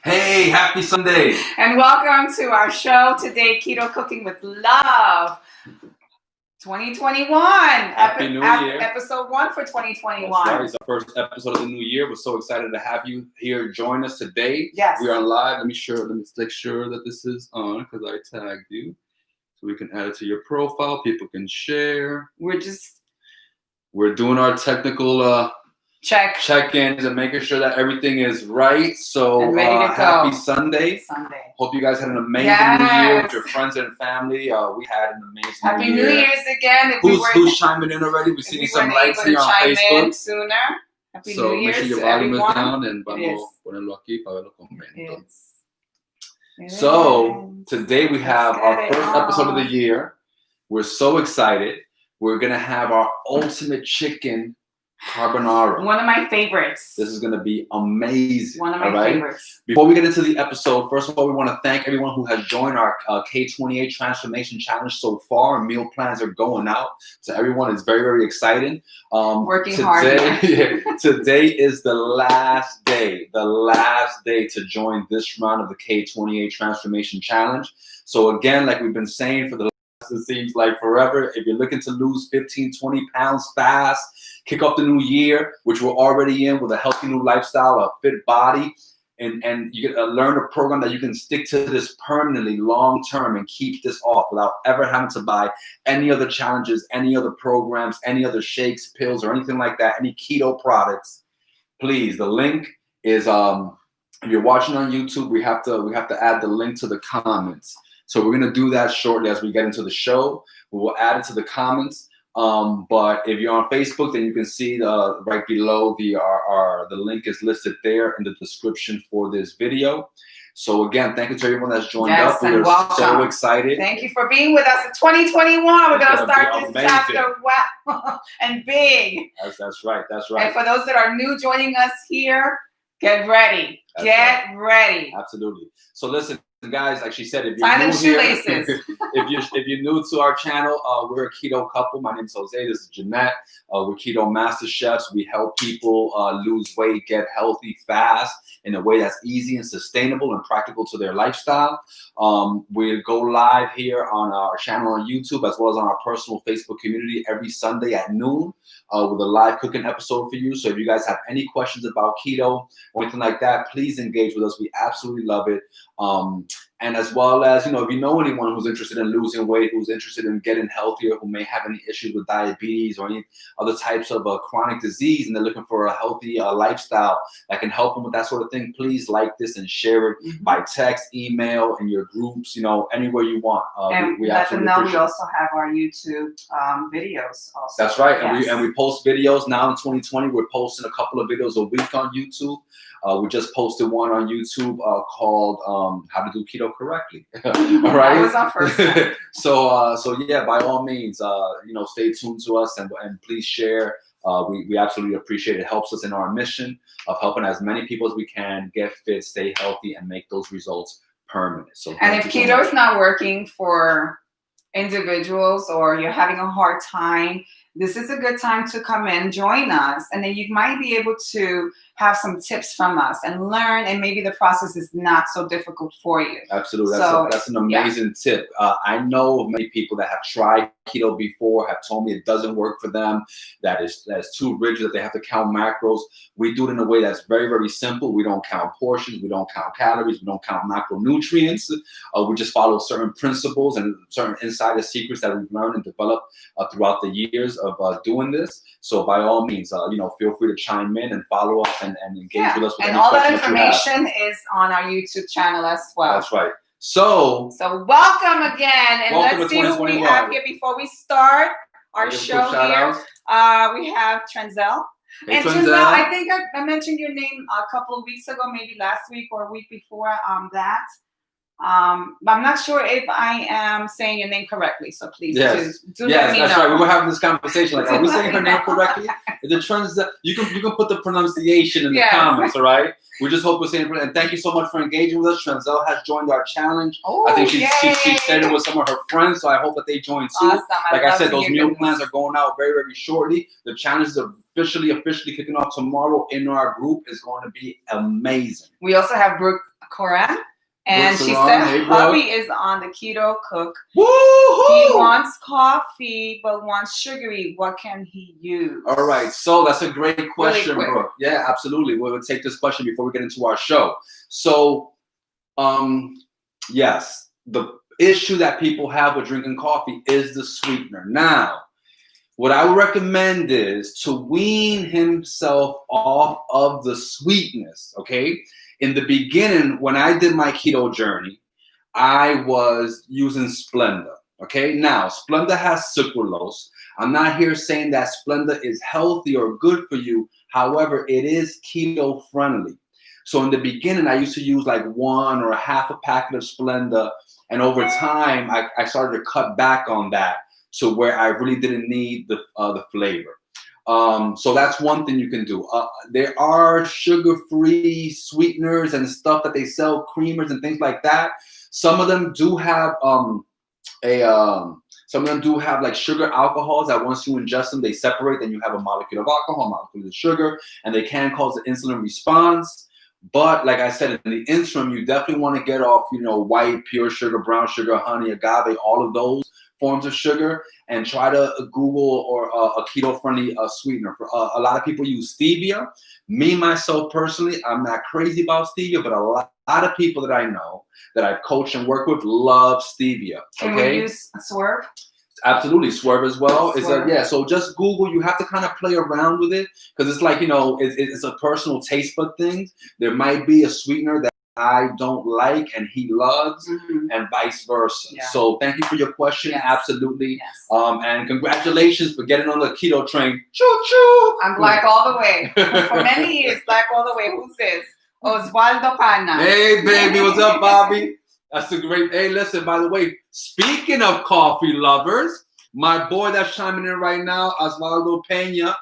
Hey, happy Sunday. And welcome to our show today, Keto Cooking with Love 2021. Happy New Year. Episode 1 for 2021. That's right. It's our first episode of the new year. We're so excited to have you here join us today. Yes. We are live. Let me make sure that this is on because I tagged you. So we can add it to your profile. People can share. We're doing our technical check-ins and making sure that everything is right. So and ready to happy go. Sunday. Hope you guys had an amazing New Year with your friends and family. We had an amazing Happy New Year. New Year's again. Who's chiming in already? We're seeing some likes here on Facebook. Sooner. Happy So New Year's make sure your to volume everyone. is down and vamos a ponerlo aquí para verlo completo. So today we have our first episode of the year. We're so excited. We're going to have our ultimate chicken carbonara. One of my favorites. This is going to be amazing. One of my favorites. Before we get into the episode, first of all, we want to thank everyone who has joined our K28 Transformation Challenge so far. Meal plans are going out to everyone. It's very, very exciting. Working hard. Today is the last day to join this round of the K28 Transformation Challenge. So again, like we've been saying for the it seems like forever. If you're looking to lose 15, 20 pounds fast, kick off the new year, which we're already in with a healthy new lifestyle, a fit body, and you can learn a program that you can stick to this permanently, long term, and keep this off without ever having to buy any other challenges, any other programs, any other shakes, pills, or anything like that, any keto products. Please, the link is if you're watching on YouTube, we have to add the link to the comments. So we're going to do that shortly as we get into the show. We will add it to the comments. But if you're on Facebook, then you can see right below the link is listed there in the description for this video. So again, thank you to everyone that's joined up. We're so excited. Thank you for being with us in 2021. We're going to start this chapter and big. That's right. And for those that are new joining us here, get ready. Get ready. Absolutely. So listen, guys, like she said, if you're new here, if you're new to our channel, we're a keto couple. My name is Jose. This is Jeanette. We're keto master chefs. We help people lose weight, get healthy fast in a way that's easy and sustainable and practical to their lifestyle. We go live here on our channel on YouTube as well as on our personal Facebook community every Sunday at noon with a live cooking episode for you. So if you guys have any questions about keto or anything like that, please engage with us. We absolutely love it. And as well as, if you know anyone who's interested in losing weight, who's interested in getting healthier, who may have any issues with diabetes or any other types of chronic disease, and they're looking for a healthy lifestyle that can help them with that sort of thing, please like this and share it by text, email, in your groups, anywhere you want. And we let them know we also have our YouTube videos also. That's right. Yes. And we post videos now in 2020. We're posting a couple of videos a week on YouTube. We just posted one on YouTube called How to Do Keto Correctly. All right. That was our first one. So yeah, by all means, stay tuned to us and please share. We absolutely appreciate it. It helps us in our mission of helping as many people as we can get fit, stay healthy, and make those results permanent. So and if keto is not working for individuals or you're having a hard time, this is a good time to come in, join us, and then you might be able to have some tips from us and learn, and maybe the process is not so difficult for you. Absolutely. That's an amazing tip. I know of many people that have tried keto before, have told me it doesn't work for them, that is too rigid, that they have to count macros. We do it in a way that's very, very simple. We don't count portions. We don't count calories. We don't count macronutrients. We just follow certain principles and certain insider secrets that we've learned and developed throughout the years of doing this. So by all means, feel free to chime in and follow us and engage with us. With and all that information is on our YouTube channel as well. That's right. So welcome again, and let's see who we have here before we start our show here. We have Trenzel. Hey, and Trenzel, I think I mentioned your name a couple of weeks ago, maybe last week or a week before that. But I'm not sure if I am saying your name correctly, so please do let me know. Yes, that's right. We were having this conversation. Like, are we saying her name correctly? The Trenzel, you can put the pronunciation in the comments, all right? We just hope we're saying it. And thank you so much for engaging with us. Trenzel has joined our challenge. I think she shared it with some of her friends, so I hope that they join too. Awesome. Like I said, those meal plans are going out very, very shortly. The challenge is officially kicking off tomorrow in our group. Is going to be amazing. We also have Brooke Corinne. And she Saran, said, hey, hubby is on the keto cook. Woo-hoo! He wants coffee, but wants sugary. What can he use? All right, so that's a great question, Really quick. Brooke. Yeah, absolutely. We'll take this question before we get into our show. So, yes, the issue that people have with drinking coffee is the sweetener. Now, what I would recommend is to wean himself off of the sweetness, okay? In the beginning, when I did my keto journey, I was using Splenda, okay? Now, Splenda has sucralose. I'm not here saying that Splenda is healthy or good for you. However, it is keto friendly. So in the beginning, I used to use like 1 or half a packet of Splenda. And over time, I started to cut back on that to where I really didn't need the flavor. So that's one thing you can do. There are sugar-free sweeteners and stuff that they sell, creamers and things like that. Some of them do have like sugar alcohols that once you ingest them, they separate. Then you have a molecule of alcohol, a molecule of sugar, and they can cause an insulin response. But like I said, in the interim, you definitely want to get off, white, pure sugar, brown sugar, honey, agave, all of those forms of sugar, and try to Google or a keto-friendly sweetener. For a lot of people use stevia. Me, myself, personally, I'm not crazy about stevia, but a lot of people that I know that I've coached and worked with love stevia. Okay? Can we use Swerve? Absolutely, Swerve as well. Swerve. So just Google. You have to kind of play around with it because it's like, it's a personal taste bud thing. There might be a sweetener that I don't like and he loves, and vice versa. Yeah. So thank you for your question. Yes. Absolutely. Yes. And congratulations for getting on the keto train. Choo choo. I'm black all the way. For many years, black all the way. Who's this? Osvaldo Pana. Hey, baby. What's up, Bobby? That's a great. Hey, listen, by the way, speaking of coffee lovers, my boy that's chiming in right now, Osvaldo Pena,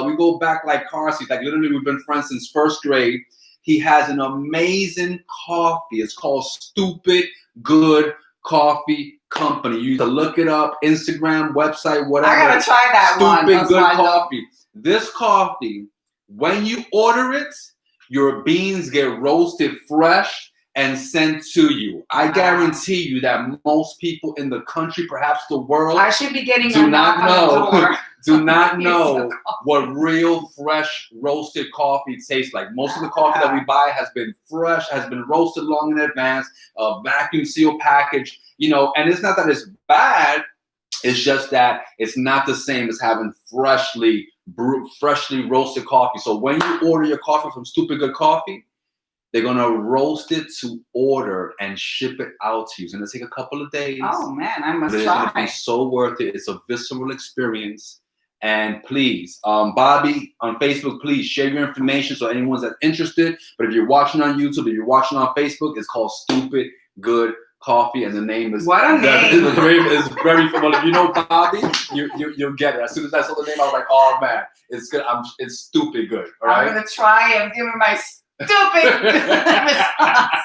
we go back like car seats. Like literally, we've been friends since first grade. He has an amazing coffee. It's called Stupid Good Coffee Company. You need to look it up, Instagram, website, whatever. I gotta try that one. Stupid Good Coffee. This coffee, when you order it, your beans get roasted fresh and sent to you. I guarantee you that most people in the country, perhaps the world, I should be getting do a knock on the door. do not know what real fresh roasted coffee tastes like. Most of the coffee that we buy has been fresh, has been roasted long in advance, vacuum seal package, and it's not that it's bad. It's just that it's not the same as having freshly roasted coffee. So when you order your coffee from Stupid Good Coffee, they're going to roast it to order and ship it out to you. It's going to take a couple of days. Oh, man, I must try. It's going to be so worth it. It's a visceral experience. And please, Bobby, on Facebook, please share your information so anyone's that's interested. But if you're watching on YouTube, if you're watching on Facebook, it's called Stupid Good Coffee, and the name is what a name. The name is very familiar. If you know Bobby, you'll get it. As soon as I saw the name, I was like, oh, man, it's good. It's stupid good. All right? I'm going to try and give me my stupid response.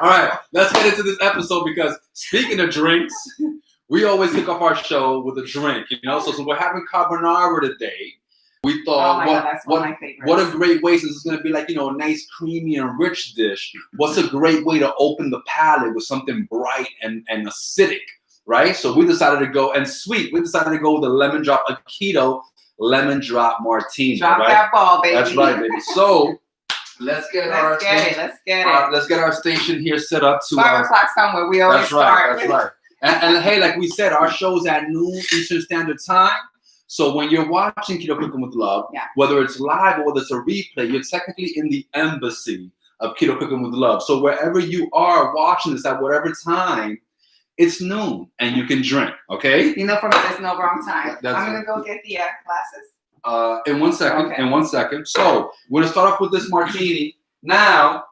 All right, let's get into this episode because speaking of drinks, we always kick off our show with a drink, So we're having carbonara today. We thought, what a great way, since it's going to be like, a nice, creamy and rich dish. What's a great way to open the palate with something bright and acidic, right? So we decided to go, and sweet, we decided to go with a lemon drop, a keto lemon drop martini. Drop right? that ball, baby. That's right, baby. So let's get our station here set up to 5 o'clock somewhere. We always start. That's right. And hey, like we said, our show's at noon Eastern Standard Time. So when you're watching Keto Cooking with Love, whether it's live or whether it's a replay, you're technically in the embassy of Keto Cooking with Love. So wherever you are watching this at whatever time, it's noon and you can drink. Okay. For me, there's no wrong time. I'm gonna go get the glasses. In 1 second. Okay. In 1 second. So we're gonna start off with this martini. Now,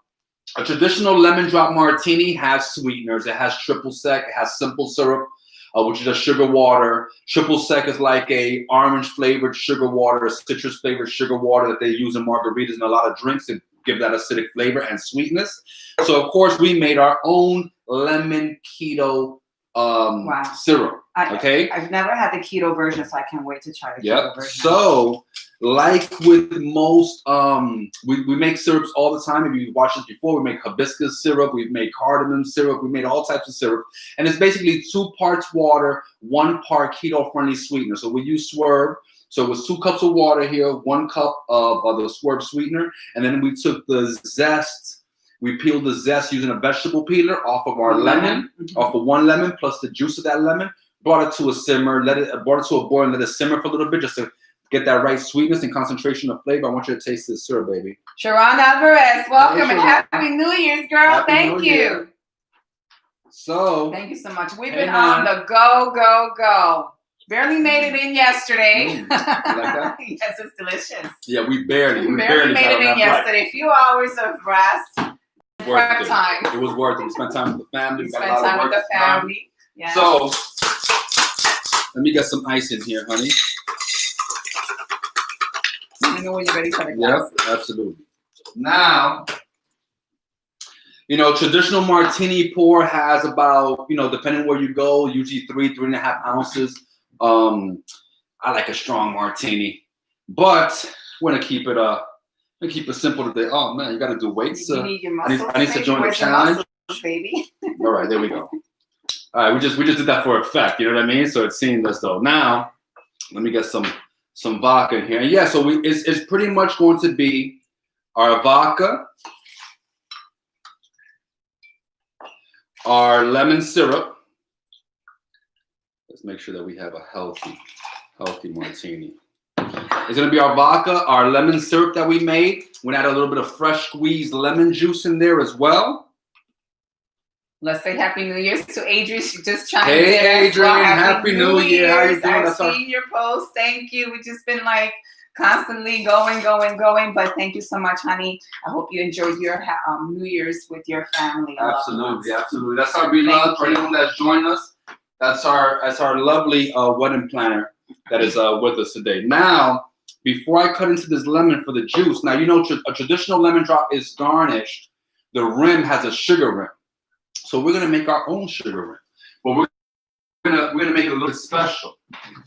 a traditional lemon drop martini has sweeteners. It has triple sec. It has simple syrup, which is a sugar water. Triple sec is like a orange flavored sugar water, a citrus flavored sugar water that they use in margaritas and a lot of drinks to give that acidic flavor and sweetness. So of course we made our own lemon keto syrup. Okay. I've never had the keto version, so I can't wait to try the keto version. So like with most, we make syrups all the time. If you watched this before, we make hibiscus syrup, we've made cardamom syrup, we made all types of syrup. And it's basically 2 parts water, 1 part keto-friendly sweetener. So we use Swerve. So it was 2 cups of water here, 1 cup of the Swerve sweetener. And then we took the zest, we peeled the zest using a vegetable peeler off of our lemon, off of 1 lemon plus the juice of that lemon. Brought it to a simmer, brought it to a boil and let it simmer for a little bit just to get that right sweetness and concentration of flavor. I want you to taste this syrup, baby. Sharon Alvarez, welcome Hey, and happy New Year's, girl. Happy Thank New you. Year. So Thank you so much. We've Hey, been on man. the go, go, go. Barely made it in yesterday. You like that? Yes, it's delicious. Yeah, we barely Barely made got it on in that yesterday. A few hours of rest. Worth Prep it. time. It was worth it. We spent time with the family. We got a spent lot of time with work the family. Yeah. So let me get some ice in here, honey. I know when you're ready for the glass. Yep, absolutely. Now, you know, traditional martini pour has about, you know, depending where you go, usually 3.5 ounces. I like a strong martini, but we're gonna keep it simple today. Oh man, you gotta do weights. You need your muscles. I need to join the Where's challenge. muscles, baby? All right, there we go. All right, we just did that for effect. You know what I mean? So it seemed as though. Now, let me get some vodka in here. And yeah, so it's pretty much going to be our vodka, our lemon syrup. Let's make sure that we have a healthy martini. It's gonna be our vodka, our lemon syrup that we made. We're gonna add a little bit of fresh squeezed lemon juice in there as well. Let's say Happy New Year's to Adrian. She just chimed in. Hey, Adrian, Well, Happy New Year. How you doing? I've That's our- seen your post. Thank you. We've just been like constantly going. But thank you so much, honey. I hope you enjoyed your New Year's with your family. Absolutely. That's our beloved. For anyone that's joined us, that's our lovely wedding planner that is with us today. Now, before I cut into this lemon for the juice, now you know a traditional lemon drop is garnished. The rim has a sugar rim, so we're gonna make our own sugar rim, but we're gonna make it a little special.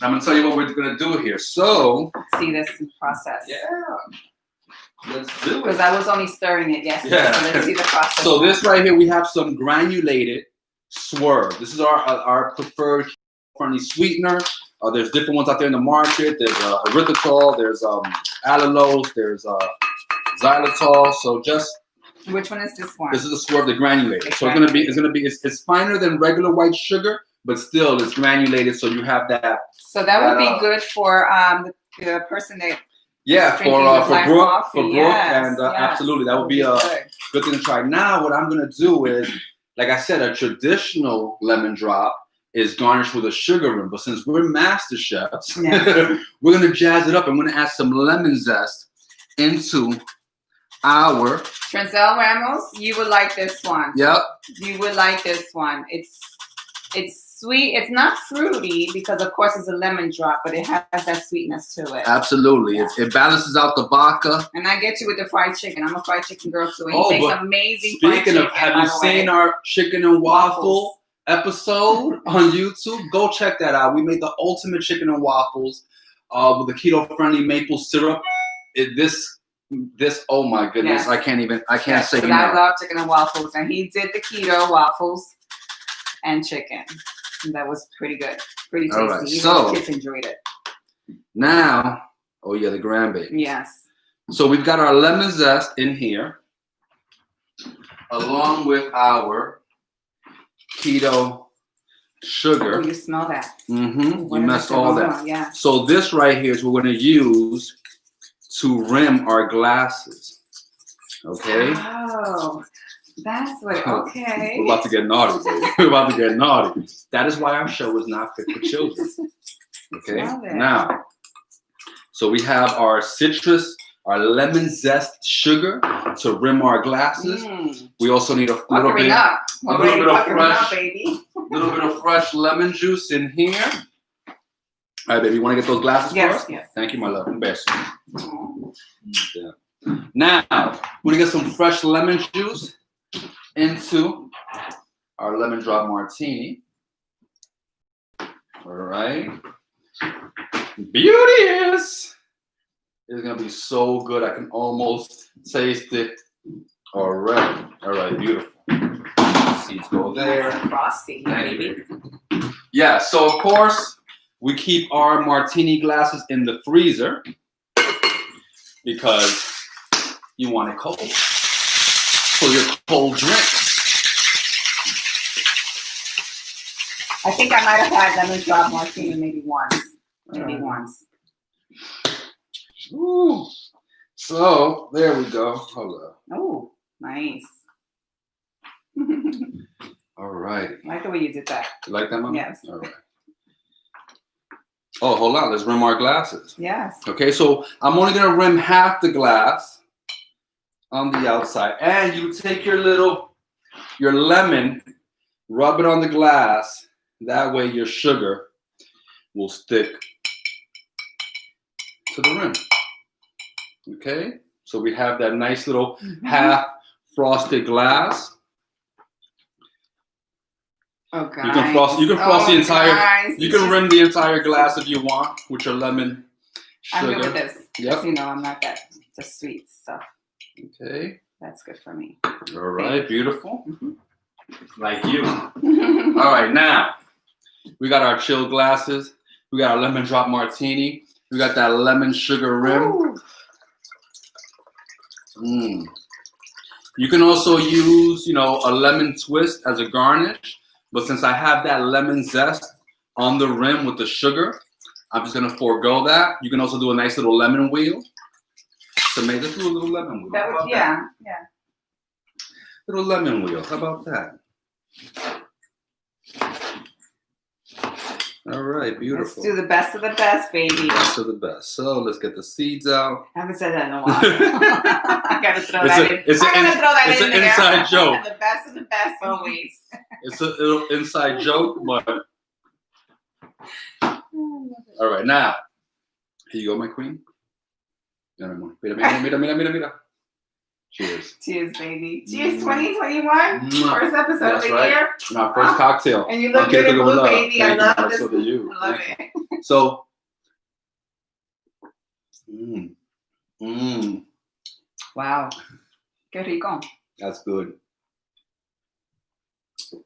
I'm gonna tell you what we're gonna do here. So See this process. yeah, let's do it. Because I was only stirring it yesterday. Yeah. So let's see the process. So this right here, we have some granulated Swerve. This is our preferred friendly sweetener. There's different ones out there in the market. There's erythritol, there's allulose, there's xylitol. So just which one is this one? this is the Swerve, the granulated. So it's finer than regular white sugar, but still it's granulated. So you have that. So that would be good for the person that. Yeah, for Brooke, Yes, and absolutely, that would be a good thing to try. Now, what I'm gonna do is, like I said, a traditional lemon drop is garnished with a sugar rim. But since we're master chefs, Yes. we're gonna jazz it up. I'm gonna add some lemon zest into our. Transel Ramos, you would like this one. Yep. You would like this one. It's sweet. It's not fruity because, of course, it's a lemon drop, but it has that sweetness to it. Absolutely, Yeah. it balances out the vodka. And I get you with the fried chicken. I'm a fried chicken girl too. And Oh, he makes but amazing fried Speaking chicken. of, have by you the seen way. our chicken and waffle episode on YouTube? Go check that out. We made the ultimate chicken and waffles with the keto-friendly maple syrup. This, oh my goodness, Yes. I can't say But enough. I love chicken and waffles, and he did the keto waffles and chicken. And that was pretty good, pretty tasty. All right, Even so- the kids enjoyed it. Now, oh yeah, the grandbaby. Yes. So we've got our lemon zest in here, along with our keto sugar. Oh, you smell that? Mm-hmm. What You is messed the all aroma? that. Yeah. So this right here is what we're going to use to rim our glasses. Okay? Oh, that's what. Okay. We're about to get naughty, baby. We're about to get naughty. That is why our show is not fit for children. Okay? Love it. Now, so we have our citrus, our lemon zest sugar to rim our glasses. We also need a little Puckering bit, up. a little bit of Puckering up, fresh, baby. little bit of fresh lemon juice in here. All right, baby, you want to get those glasses for Yes, us? yes. Thank you, my love. Best. Oh. Yeah. Now, we're going to get some fresh lemon juice into our lemon drop martini. All right. Beauteous. It's gonna be so good. I can almost taste it already. All right, beautiful. Seeds go there. Frosty, baby. Yeah, so of course we keep our martini glasses in the freezer because you want it cold. So your cold drink. I think I might have had lemon drop martini maybe once. Once. Ooh. So there we go. Hold up. Oh, nice. All right. I like the way you did that. You like that, Mama? Yes. All right. Oh, hold on. Let's rim our glasses. Yes. Okay, so I'm only gonna rim half the glass on the outside, and you take your lemon, rub it on the glass. That way, your sugar will stick to the rim. Okay, so we have that nice little half frosted glass. Okay. You can frost the entire. Guys. You can rim the entire glass if you want with your lemon sugar. I'm good with this. Yep. You know, I'm not that the sweet stuff. Okay. That's good for me. All right, beautiful. Like you. All right, now we got our chill glasses. We got our lemon drop martini. We got that lemon sugar rim. You can also use, a lemon twist as a garnish. But since I have that lemon zest on the rim with the sugar, I'm just gonna forego that. You can also do a nice little lemon wheel. So maybe let's do a little lemon wheel. That would, yeah. Little lemon wheel. How about that? All right, beautiful. Let's do the best of the best, baby. Best of the best. So let's get the seeds out. I haven't said that in a while. I gotta throw that in. It's an inside joke. The best of the best always. It's a little inside joke, but all right, now here you go, my queen. Mira. Cheers. Cheers, baby. Cheers, 2021. First episode of the year. My first cocktail. And you look good in blue, baby. I love this. So do you. I love it. So, Wow. Qué rico. That's good.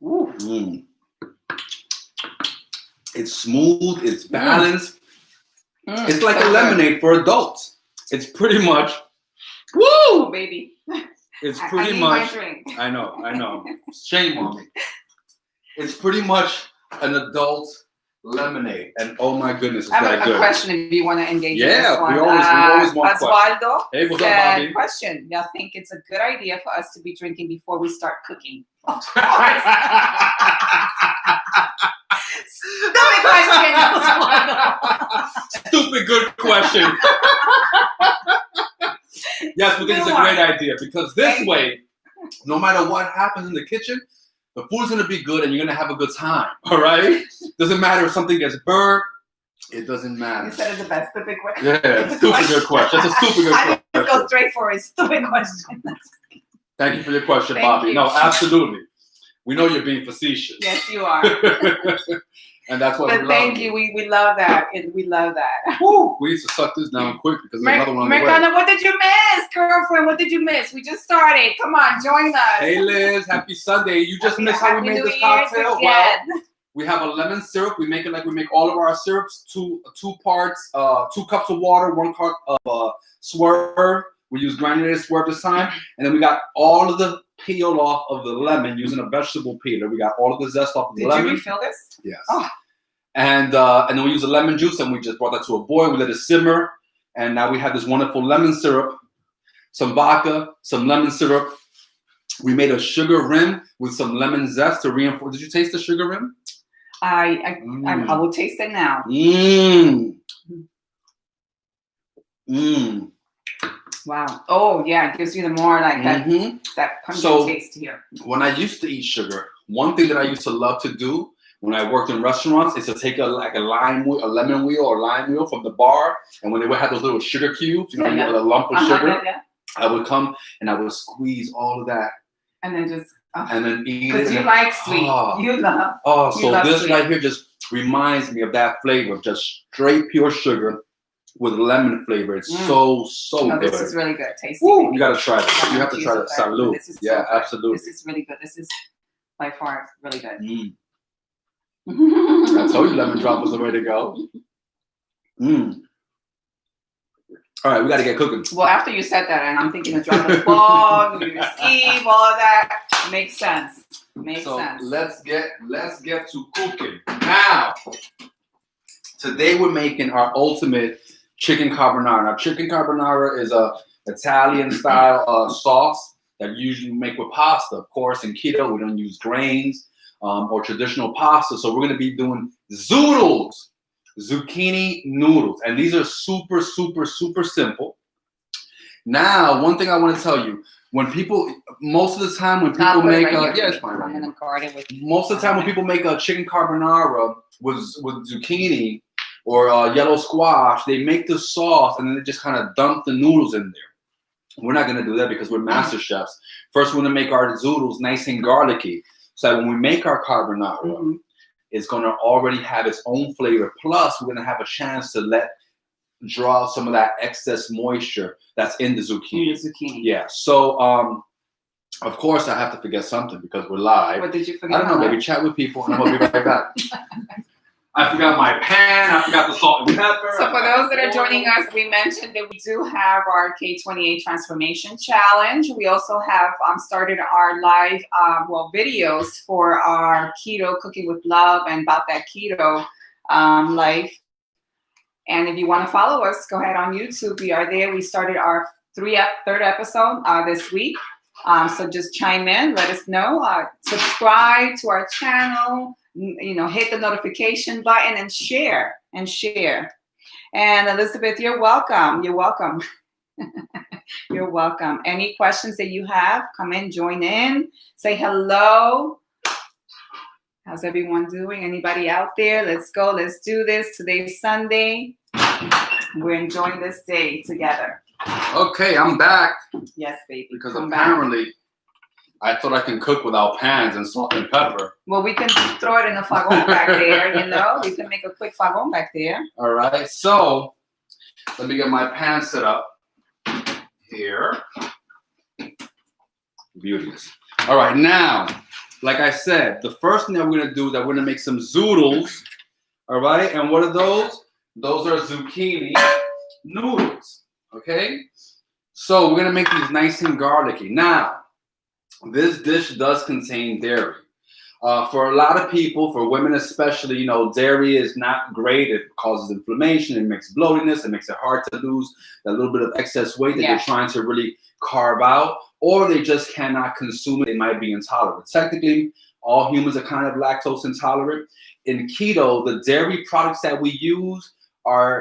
Ooh. It's smooth. It's balanced. It's like a lemonade for adults. It's pretty much. Woo, oh, baby. It's pretty much. I know. Shame on me. It's pretty much an adult lemonade, and oh my goodness, it's I that have a question if you want to engage. in this one. We always want Osvaldo Hey, what's up, Bobby? Question. Y'all think it's a good idea for us to be drinking before we start cooking? Of course. Stupid question, Osvaldo. Stupid good question. Yes, we think it's a great idea because this way, no matter what happens in the kitchen, the food's gonna be good and you're gonna have a good time. All right? Doesn't matter if something gets burnt. It doesn't matter. You said it's the best stupid question. Yeah, stupid good question. That's a stupid good question. I just go straight for it. Stupid question. Thank you for your question, Thank Bobby. you. No, absolutely. We know you're being facetious. Yes, you are. And that's what we love. Thank you. We love that. We love that. Woo! We need to suck this down quick because there's another one on the way. Mercano, what did you miss, girlfriend? What did you miss? We just started. Come on, join us. Hey, Liz. Happy Sunday. You just missed how we made this cocktail. Well, we have a lemon syrup. We make it like we make all of our syrups. Two parts, 2 cups of water, 1 cup of swerve. We use granulated swerve this time. And then we got all of the peel off of the lemon using a vegetable peeler. We got all of the zest off of the lemon. Did you refill this? Yes. Oh. And then we use the lemon juice and we just brought that to a boil. We let it simmer. And now we have this wonderful lemon syrup, some vodka, some lemon syrup. We made a sugar rim with some lemon zest to reinforce. Did you taste the sugar rim? I will taste it now. Wow. Oh yeah, it gives you the more like that pungent taste here. When I used to eat sugar, one thing that I used to love to do when I worked in restaurants is to take a lemon wheel or lime wheel from the bar, and when they would have those little sugar cubes, you know, a lump of sugar, I would come and I would squeeze all of that, and then just and then eat it. Because you like sweet, you love. So this sweet right here just reminds me of that flavor of just straight pure sugar with lemon flavor. It's so Oh, good. this is really good. Tasty. Woo, you gotta try this. Lemon You have to try cheese this. is very good. Salud. This is Yeah, so good. absolutely. This is really good. This is by far really good. I told you lemon drop was the way to go. All right, we got to get cooking. Well, after you said that, and I'm thinking of dropping the ball, New Year's Eve, all of that makes sense. Makes sense. Let's get to cooking now. Today we're making our ultimate chicken carbonara. Now, chicken carbonara is a Italian style sauce that you usually make with pasta. Of course, in keto we don't use grains or traditional pasta, so we're going to be doing zoodles. Zucchini noodles, and these are super simple. Now, one thing I want to tell you, when people, most of the time when people make it's fine. I'm gonna guard it with most of the time when people make a chicken carbonara with zucchini or yellow squash, they make the sauce and then they just kind of dump the noodles in there. We're not gonna do that because we're master chefs. First, we're gonna make our zoodles nice and garlicky, so that when we make our carbonara, it's going to already have its own flavor. Plus, we're going to have a chance to draw out some of that excess moisture that's in the zucchini. Yeah. So, of course, I have to forget something because we're live. What did you forget? I don't know. Maybe chat with people, and I'm going to be right back. I forgot my pan. I forgot the salt and pepper. So for those that are joining us, we mentioned that we do have our K28 Transformation Challenge. We also have started our live videos for our Keto Cooking with Love and About That Keto life. And if you want to follow us, go ahead on YouTube. We are there. We started our third episode this week. So just chime in, let us know. Subscribe to our channel. Hit the notification button and share. And Elizabeth, you're welcome. You're welcome. You're welcome. Any questions that you have, come in, join in, say hello. How's everyone doing? Anybody out there? Let's go. Let's do this. Today's Sunday. We're enjoying this day together. Okay, I'm back. Yes, baby. Because apparently I thought I can cook without pans and salt and pepper. Well, we can throw it in a fagon back there, We can make a quick fagon back there. All right, so let me get my pan set up here. Beauteous. All right, now, like I said, the first thing that we're going to do is that we're going to make some zoodles. All right, and what are those? Those are zucchini noodles. Okay, so we're going to make these nice and garlicky. Now, this dish does contain dairy. For a lot of people, for women especially, dairy is not great. It causes inflammation. It makes bloatiness. It makes it hard to lose that little bit of excess weight that you're trying to really carve out, or they just cannot consume it. They might be intolerant. Technically, all humans are kind of lactose intolerant. In keto, the dairy products that we use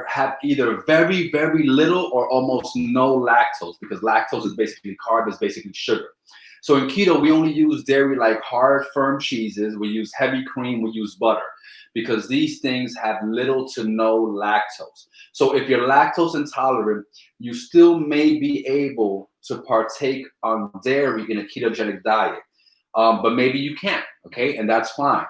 have either very, very little or almost no lactose, because lactose is basically carb, is basically sugar. So in keto, we only use dairy like hard, firm cheeses. We use heavy cream. We use butter because these things have little to no lactose. So if you're lactose intolerant, you still may be able to partake on dairy in a ketogenic diet, but maybe you can't, okay? And that's fine.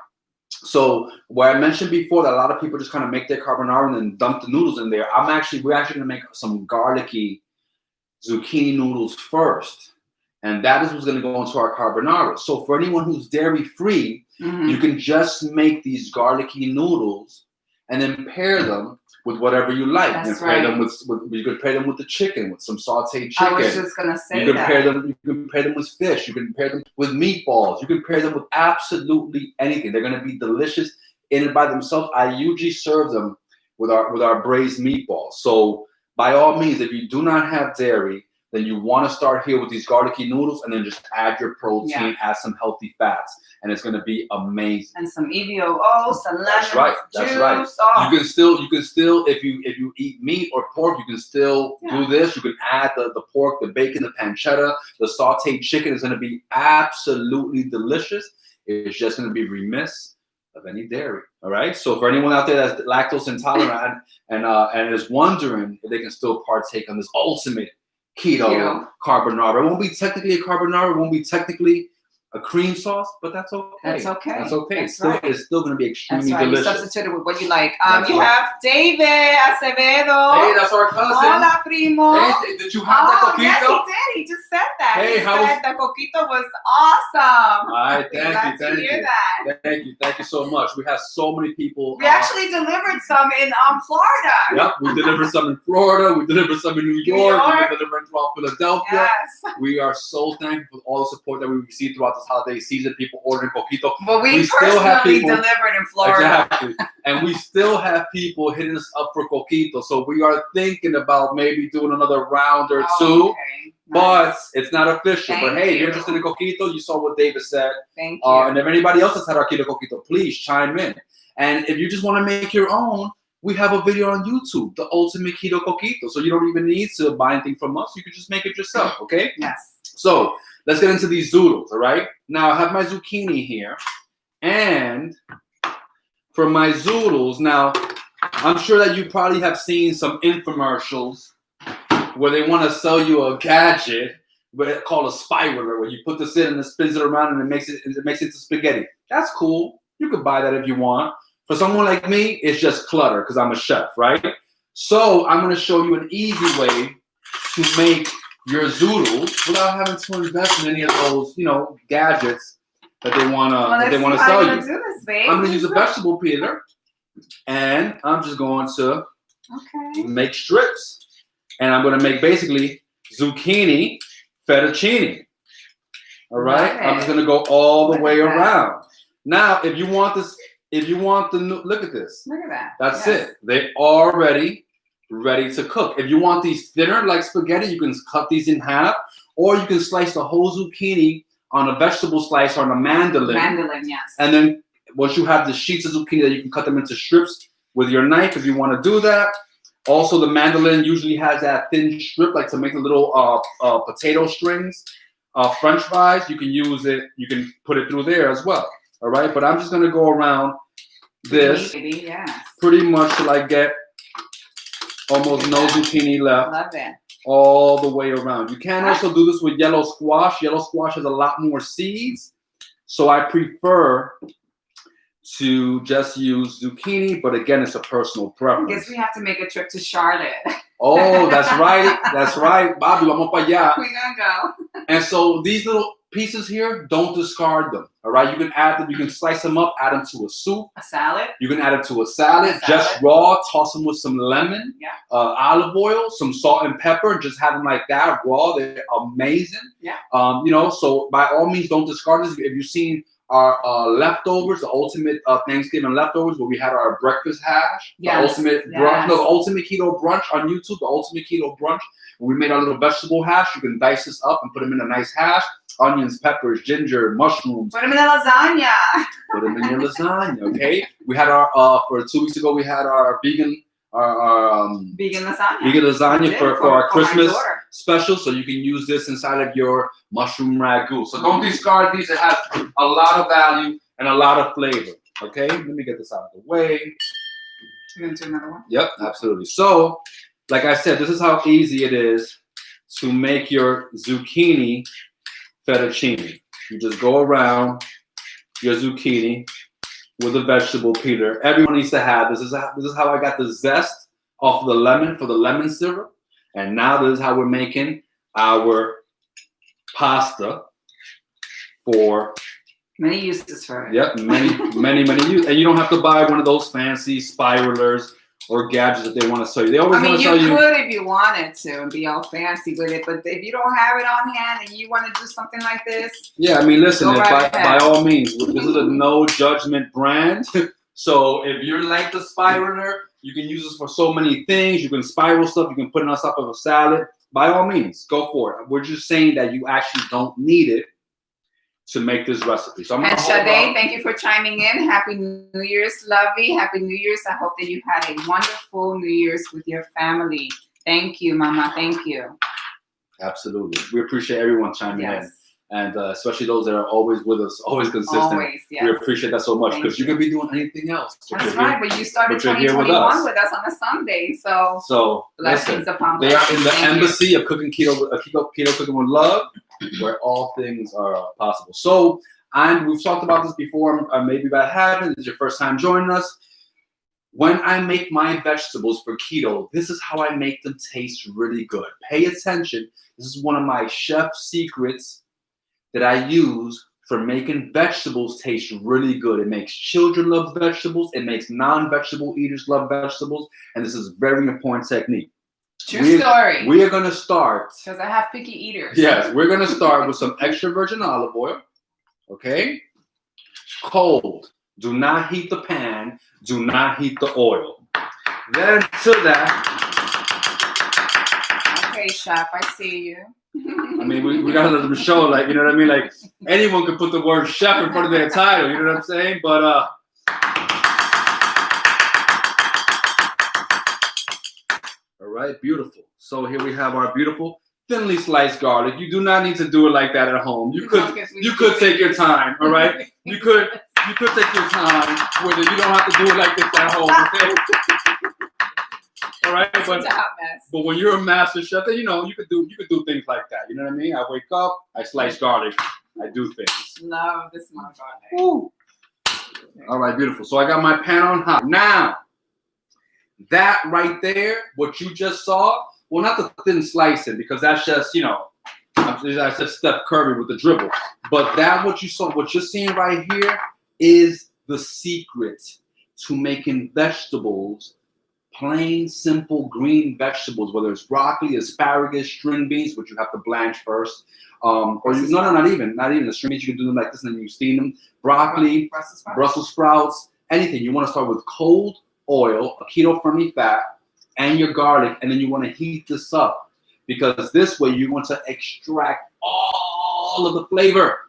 So what I mentioned before, that a lot of people just kind of make their carbonara and then dump the noodles in there. We're actually going to make some garlicky zucchini noodles first. And that is what's going to go into our carbonara. So for anyone who's dairy-free, you can just make these garlicky noodles and then pair them with whatever you like. That's pair them with you could pair them with the chicken, with some sauteed chicken. I was just going to say you can pair them with fish. You can pair them with meatballs. You can pair them with absolutely anything. They're going to be delicious in and by themselves. I usually serve them with our braised meatballs. So by all means, if you do not have dairy, then you want to start here with these garlicky noodles and then just add your protein, add some healthy fats, and it's going to be amazing. And some EVOO, some lemon That's right. That's juice. Right. Oh. You can still, if you eat meat or pork, you can still do this. You can add the pork, the bacon, the pancetta, the sauteed chicken. Is going to be absolutely delicious. It's just going to be remiss of any dairy. All right. So for anyone out there that's lactose intolerant and is wondering if they can still partake on this ultimate keto carbonara. It won't be technically a carbonara. It won't be technically a cream sauce, but that's okay. That's okay. That's okay. That's right. It's still going to be extremely That's right. delicious. You substitute it with what you like. That's You right. have David Acevedo. Hey, that's our cousin. Hola, primo. Hey, did you have the coquito? Yes, he did. He just said that. Hey, he said the coquito was awesome. All right, thank you. Thank you so much. We have so many people. We actually delivered some in Florida. Yep, we delivered some in Florida. We delivered some in New York. We delivered throughout Philadelphia. Yes. We are so thankful for all the support that we received throughout this holiday season. People ordering coquito. But we still have people delivered in Florida. Exactly. And we still have people hitting us up for coquito. So we are thinking about maybe doing another round or two. Okay. But Nice. it's not official. Thank but hey, if you. you're interested in coquito, you saw what David said. Thank you. And if anybody else has had our keto coquito, please chime in. And if you just want to make your own, we have a video on YouTube, the ultimate keto coquito. So you don't even need to buy anything from us. You can just make it yourself, okay? Yes. So let's get into these zoodles, all right? Now I have my zucchini here. And for my zoodles, now I'm sure that you probably have seen some infomercials where they want to sell you a gadget called a spiraler, where you put this in and it spins it around and it makes it into spaghetti. That's cool. You could buy that if you want. For someone like me, it's just clutter because I'm a chef, right? So I'm going to show you an easy way to make your zoodles without having to invest in any of those, gadgets that they want to sell you. Do this, babe. I'm going to use a vegetable peeler, and I'm just going to make strips. And I'm going to make basically zucchini fettuccine. All right? I'm just going to go all the way around. Now, if you want this, look at this. Look at that. That's it. They are ready to cook. If you want these thinner like spaghetti, you can cut these in half, or you can slice the whole zucchini on a vegetable slicer on a mandolin. Mandolin, yes. And then once you have the sheets of zucchini, that you can cut them into strips with your knife if you want to do that. Also, the mandolin usually has that thin strip, like to make the little potato strings. French fries, you can use it. You can put it through there as well. All right, but I'm just gonna go around this pretty much till I get almost no zucchini left. Love it. All the way around. You can also do this with yellow squash. Yellow squash has a lot more seeds, so I prefer to just use zucchini, but again, it's a personal preference. I guess we have to make a trip to Charlotte. Oh, that's right. That's right. Bobby, vamos para allá. We're going to go. And so these little pieces here, don't discard them. All right? You can add them. You can slice them up, add them to a soup. A salad. You can add them to a salad. Just raw. Toss them with some lemon, olive oil, some salt and pepper. Just have them like that, raw. They're amazing. Yeah. So by all means, don't discard this. If you've seen our leftovers, the ultimate Thanksgiving leftovers, where we had our breakfast hash, the ultimate brunch, the ultimate keto brunch on YouTube, the ultimate keto brunch. When we made our little vegetable hash, you can dice this up and put them in a nice hash. Onions, peppers, ginger, mushrooms. Put them in the lasagna. Put them in your lasagna, okay? We had our for 2 weeks ago. We had our vegan lasagna for our Christmas special, so you can use this inside of your mushroom ragu. So don't discard these. It has a lot of value and a lot of flavor. Okay, let me get this out of the way. You're gonna do another one? Yep, absolutely. So, like I said, this is how easy it is to make your zucchini fettuccine. You just go around your zucchini with a vegetable peeler. Everyone needs to have this. This is how I got the zest off the lemon for the lemon syrup. And now this is how we're making our pasta for many uses for it. Yep, many uses. And you don't have to buy one of those fancy spiralers or gadgets that they want to sell you. They always want to sell you. You could if you wanted to and be all fancy with it, but if you don't have it on hand and you want to do something like this, yeah, I mean, listen, by all means, this is a no judgment brand. So if you're like the spiraler, you can use this for so many things. You can spiral stuff. You can put it on top of a salad. By all means, go for it. We're just saying that you actually don't need it to make this recipe. So and Sade, thank you for chiming in. Happy New Year's, lovey. Happy New Year's. I hope that you had a wonderful New Year's with your family. Thank you, Mama. Thank you. Absolutely. We appreciate everyone chiming in. And especially those that are always with us, always consistent. Always, yes. We appreciate that so much because you could be doing anything else. That's right, but you started 2021 with us on a Sunday, so blessings upon blessings. They are in the embassy of cooking keto cooking with love, where all things are possible. So, we've talked about this before, maybe about having. This is your first time joining us. When I make my vegetables for keto, this is how I make them taste really good. Pay attention. This is one of my chef secrets that I use for making vegetables taste really good. It makes children love vegetables. It makes non-vegetable eaters love vegetables. And this is a very important technique. True story. We are going to start. Because I have picky eaters. Yes, we're going to start with some extra virgin olive oil. Okay? Cold. Do not heat the pan. Do not heat the oil. Then to that. Okay, chef, I see you. I mean, we got to let them show, like, you know what I mean? Like, anyone could put the word chef in front of their title, you know what I'm saying? But, all right, beautiful. So here we have our beautiful thinly sliced garlic. You do not need to do it like that at home. You could take your time, all right? You could take your time with it. You don't have to do it like this at home, okay? All right, but when you're a master chef, then you could do things like that. You know what I mean? I wake up, I slice garlic, I do things. Love this my garlic. Woo. All right, beautiful. So I got my pan on hot. Now, that right there, what you just saw, well, not the thin slicing, because that's just, that's just Steph Curry with the dribble. But what you're seeing right here is the secret to making vegetables, plain, simple green vegetables, whether it's broccoli, asparagus, string beans, which you have to blanch first. Not even the string beans. You can do them like this and then you steam them. Broccoli, Brussels sprouts, anything. You want to start with cold oil, a keto-friendly fat, and your garlic, and then you want to heat this up because this way you want to extract all of the flavor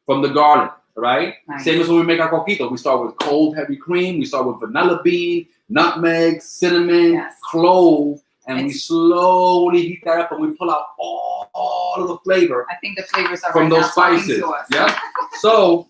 from the garlic. Right? Nice. Same as when we make our coquito. We start with cold, heavy cream. We start with vanilla bean, nutmeg, cinnamon, clove, and we slowly heat that up and we pull out all of the flavor. I think the flavors are from right those spices. Yeah. So,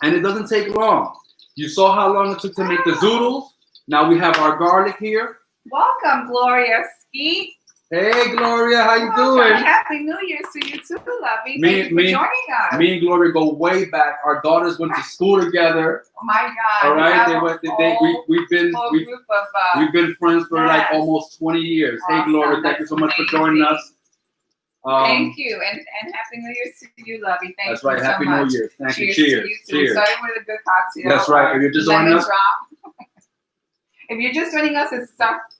and it doesn't take long. You saw how long it took to make the zoodles. Now we have our garlic here. Welcome, Gloria Skeet. Hey, Gloria, how you doing? Happy New Year to you too, lovey. Thank you for joining us. Me and Gloria go way back. Our daughters went to school together. Oh my God! All right, we've been friends for like almost 20 years. Awesome. Hey, Gloria, thank you so much for joining us. Thank you, and Happy New Year to you, lovey. Thank you so much. That's right. Happy New Year. Thank you. Cheers. Cheers. Starting with a good cocktail. That's right. If you're just joining us. If you're just joining us, it's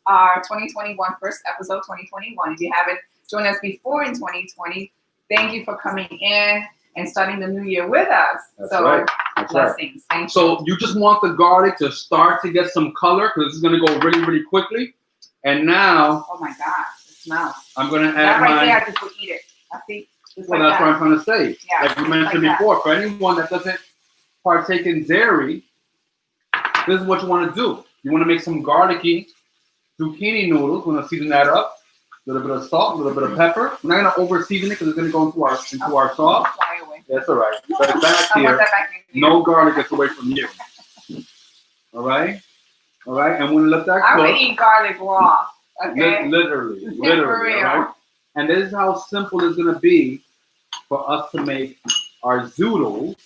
our 2021 first episode, 2021. If you haven't joined us before in 2020, thank you for coming in and starting the new year with us. That's right. Blessings. Thank you. So you just want the garlic to start to get some color because it's going to go really, really quickly. And now, oh my God, it smells. I'm going to add that right there, I just will eat it. I see. Well, that's what I'm trying to say. Yeah, like you mentioned before, for anyone that doesn't partake in dairy, this is what you want to do. You want to make some garlicky zucchini noodles. We're going to season that up. A little bit of salt, a little bit of pepper. We're not going to over season it because it's going to go into our sauce. That's all right. Set it back here. No garlic gets away from you. All right? All right? And we're going to let that cook. I would eat garlic raw. Okay? Literally. All right? And this is how simple it's going to be for us to make our zoodles.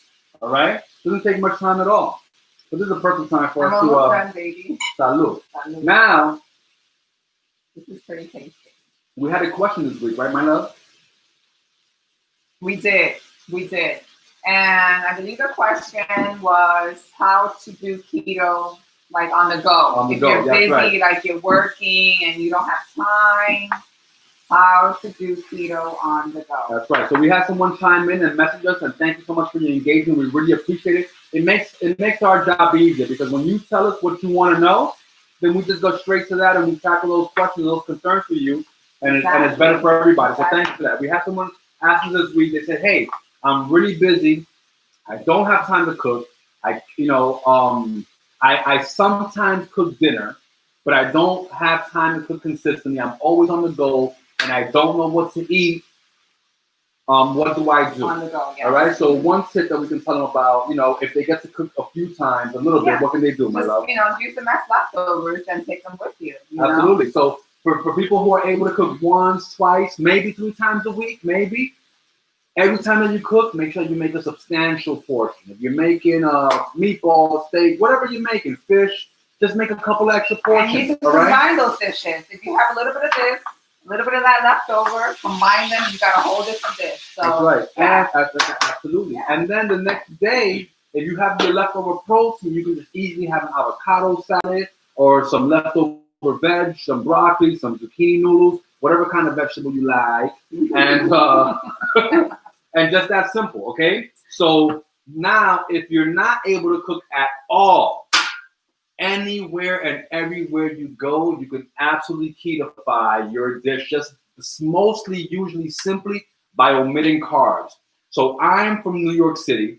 All right? Doesn't take much time at all. So this is a perfect time for us to done, baby. Salud. Now, this is pretty tasty. We had a question this week, right, my love? We did. And I believe the question was how to do keto like on the go. If you're busy, like you're working and you don't have time, how to do keto on the go. That's right. So we had someone chime in and message us, and thank you so much for your engagement. We really appreciate it. It makes our job easier because when you tell us what you want to know, then we just go straight to that and we tackle those questions, those concerns for you, and it's better for everybody. So thanks for that. We had someone ask us this week. They said, "Hey, I'm really busy. I don't have time to cook. I sometimes cook dinner, but I don't have time to cook consistently. I'm always on the go, and I don't know what to eat. What do I do?" On the go, yes. All right. So one tip that we can tell them about, if they get to cook a few times, a little bit, what can they do, my love? Use them as leftovers and take them with you. Absolutely. So for people who are able to cook once, twice, maybe 3 times a week, maybe, Every time that you cook, make sure you make a substantial portion. If you're making meatball, steak, whatever you're making, fish, just make a couple extra portions. And you can combine those dishes. If you have a little bit of this, a little bit of that left over, combine them, you got a whole different dish. So, that's right. Yeah. Absolutely. Yeah. And then the next day, if you have your leftover protein, you can just easily have an avocado salad or some leftover veg, some broccoli, some zucchini noodles, whatever kind of vegetable you like. And and just that simple, okay? So now, if you're not able to cook at all, anywhere and everywhere you go, you can absolutely ketify your dish, just mostly, usually, simply by omitting carbs. So I'm from New York City,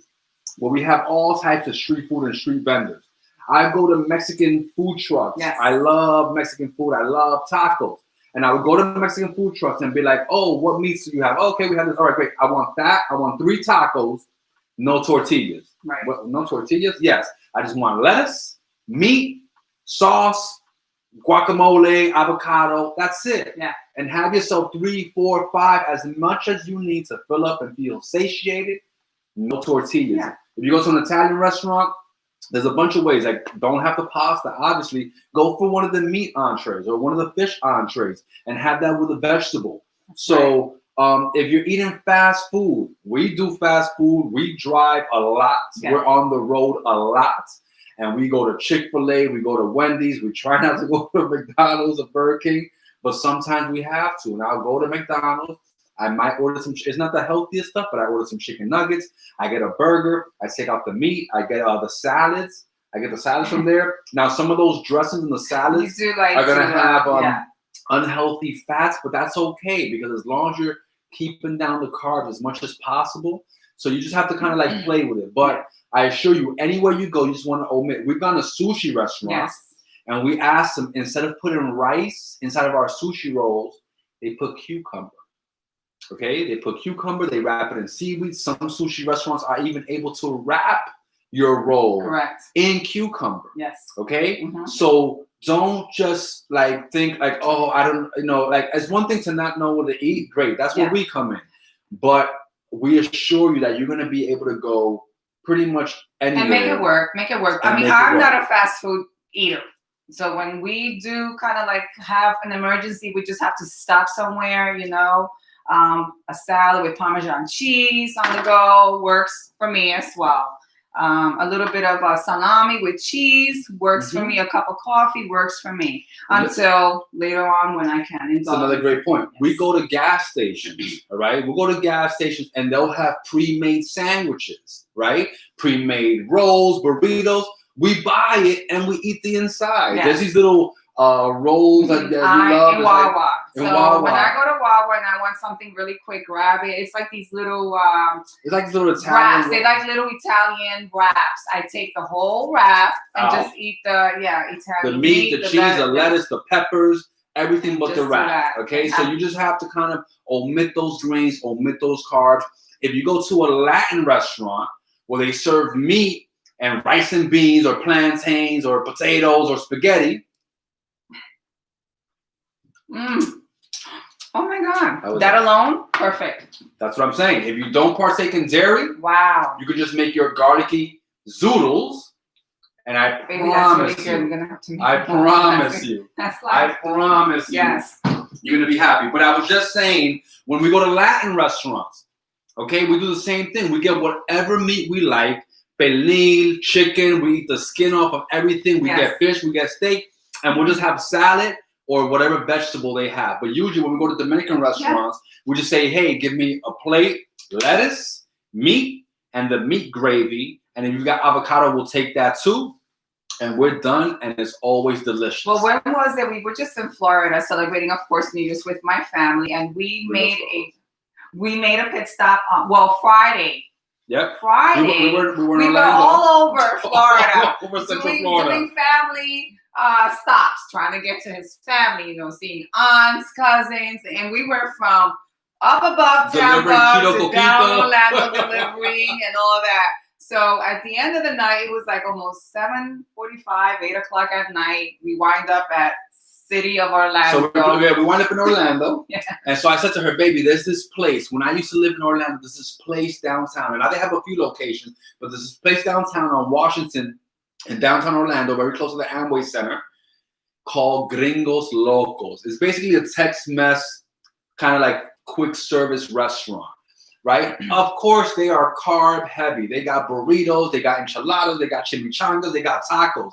where we have all types of street food and street vendors. I go to Mexican food trucks. Yes. I love Mexican food. I love tacos. And I would go to Mexican food trucks and be like, oh, what meats do you have? Okay, we have this. All right, great. I want that. I want 3 tacos, no tortillas. Right. What, no tortillas? Yes. I just want lettuce, meat, sauce, guacamole, avocado. That's it. Yeah. And have yourself 3, 4, 5, as much as you need to fill up and feel satiated. No tortillas. Yeah. If you go to an Italian restaurant, there's a bunch of ways. Like, don't have the pasta, obviously. Go for one of the meat entrees or one of the fish entrees and have that with a vegetable. So if you're eating fast food, we do fast food. We drive a lot. Yeah. We're on the road a lot. And we go to Chick-fil-A, we go to Wendy's. We try not to go to McDonald's or Burger King, but sometimes we have to. And I'll go to McDonald's. I might order some, it's not the healthiest stuff, but I order some chicken nuggets. I get a burger. I take out the meat. I get the salads. I get the salads from there. Now, some of those dressings in the salads are going to have unhealthy fats, but that's okay because as long as you're keeping down the carbs as much as possible, so you just have to kind of like play with it. But I assure you, anywhere you go, you just want to omit. We've gone to sushi restaurants, and we asked them, instead of putting rice inside of our sushi rolls, they put cucumber. Okay, they put cucumber, they wrap it in seaweed. Some sushi restaurants are even able to wrap your roll in cucumber. Yes. Okay, so don't just like think like, oh, I don't, like, it's one thing to not know what to eat. Great, that's where we come in. But we assure you that you're going to be able to go pretty much anywhere. And make it work. Make it work. I mean, I'm not a fast food eater. So when we do kind of like have an emergency, we just have to stop somewhere, a salad with Parmesan cheese on the go works for me as well. A little bit of salami with cheese works for me. A cup of coffee works for me until later on when I can. That's another great point. Yes. We go to gas stations, all right? We'll go to gas stations and they'll have pre-made sandwiches, right? Pre-made rolls, burritos. We buy it and we eat the inside. There's these little rolls that you love. In Wawa. When I go to Wawa and I want something really quick, grab it. It's like these little it's like little Italian wraps. They like little Italian wraps. I take the whole wrap and just eat the Italian the meat, the cheese, the lettuce, the peppers, everything but the wrap. Okay, so you just have to kind of omit those grains, omit those carbs. If you go to a Latin restaurant where they serve meat and rice and beans or plantains or potatoes or spaghetti. Oh my God. That alone, perfect. That's what I'm saying. If you don't partake in dairy, you could just make your garlicky zoodles, and I promise you, I promise you, yes, you're gonna be happy. But I was just saying, when we go to Latin restaurants, okay, we do the same thing. We get whatever meat we like, pernil, chicken. We eat the skin off of everything. We get fish, we get steak, and we'll just have salad or whatever vegetable they have. But usually when we go to Dominican restaurants, we just say, hey, give me a plate, lettuce, meat, and the meat gravy. And if you've got avocado, we'll take that too. And we're done, and it's always delicious. Well, when was it? We were just in Florida celebrating, of course, New Year's with my family, and we made a pit stop on, Friday. Yep. Friday. We were all over Florida. Over Central Florida. Doing family stops, trying to get to his family, seeing aunts, cousins, and we were from up above Tampa to down Orlando delivering and all that. So at the end of the night, it was like almost 7:45, 8 o'clock at night. We wind up at city of So Orlando. we wind up in Orlando. Yeah. And so I said to her, baby, there's this place. When I used to live in Orlando, there's this place downtown. And now they have a few locations, but there's this place downtown on Washington in downtown Orlando, very close to the Amway Center, called Gringos Locos. It's basically a Tex-Mex kind of like quick service restaurant, right? Of course, they are carb heavy. They got burritos, they got enchiladas, they got chimichangas, they got tacos.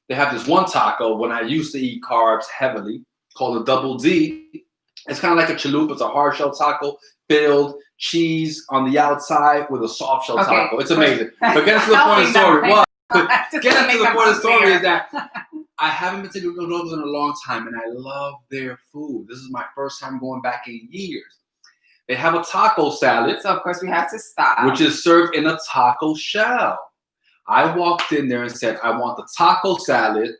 They have this one taco when I used to eat carbs heavily called a Double D. It's kind of like a chalupa. It's a hard shell taco filled cheese on the outside with a soft shell taco. It's amazing. But getting to the point of the story, getting to the point of the story is that I haven't been to Gringos Locos in a long time, and I love their food. This is my first time going back in years. They have a taco salad. So, of course, we have to stop. Which is served in a taco shell. I walked in there and said, I want the taco salad,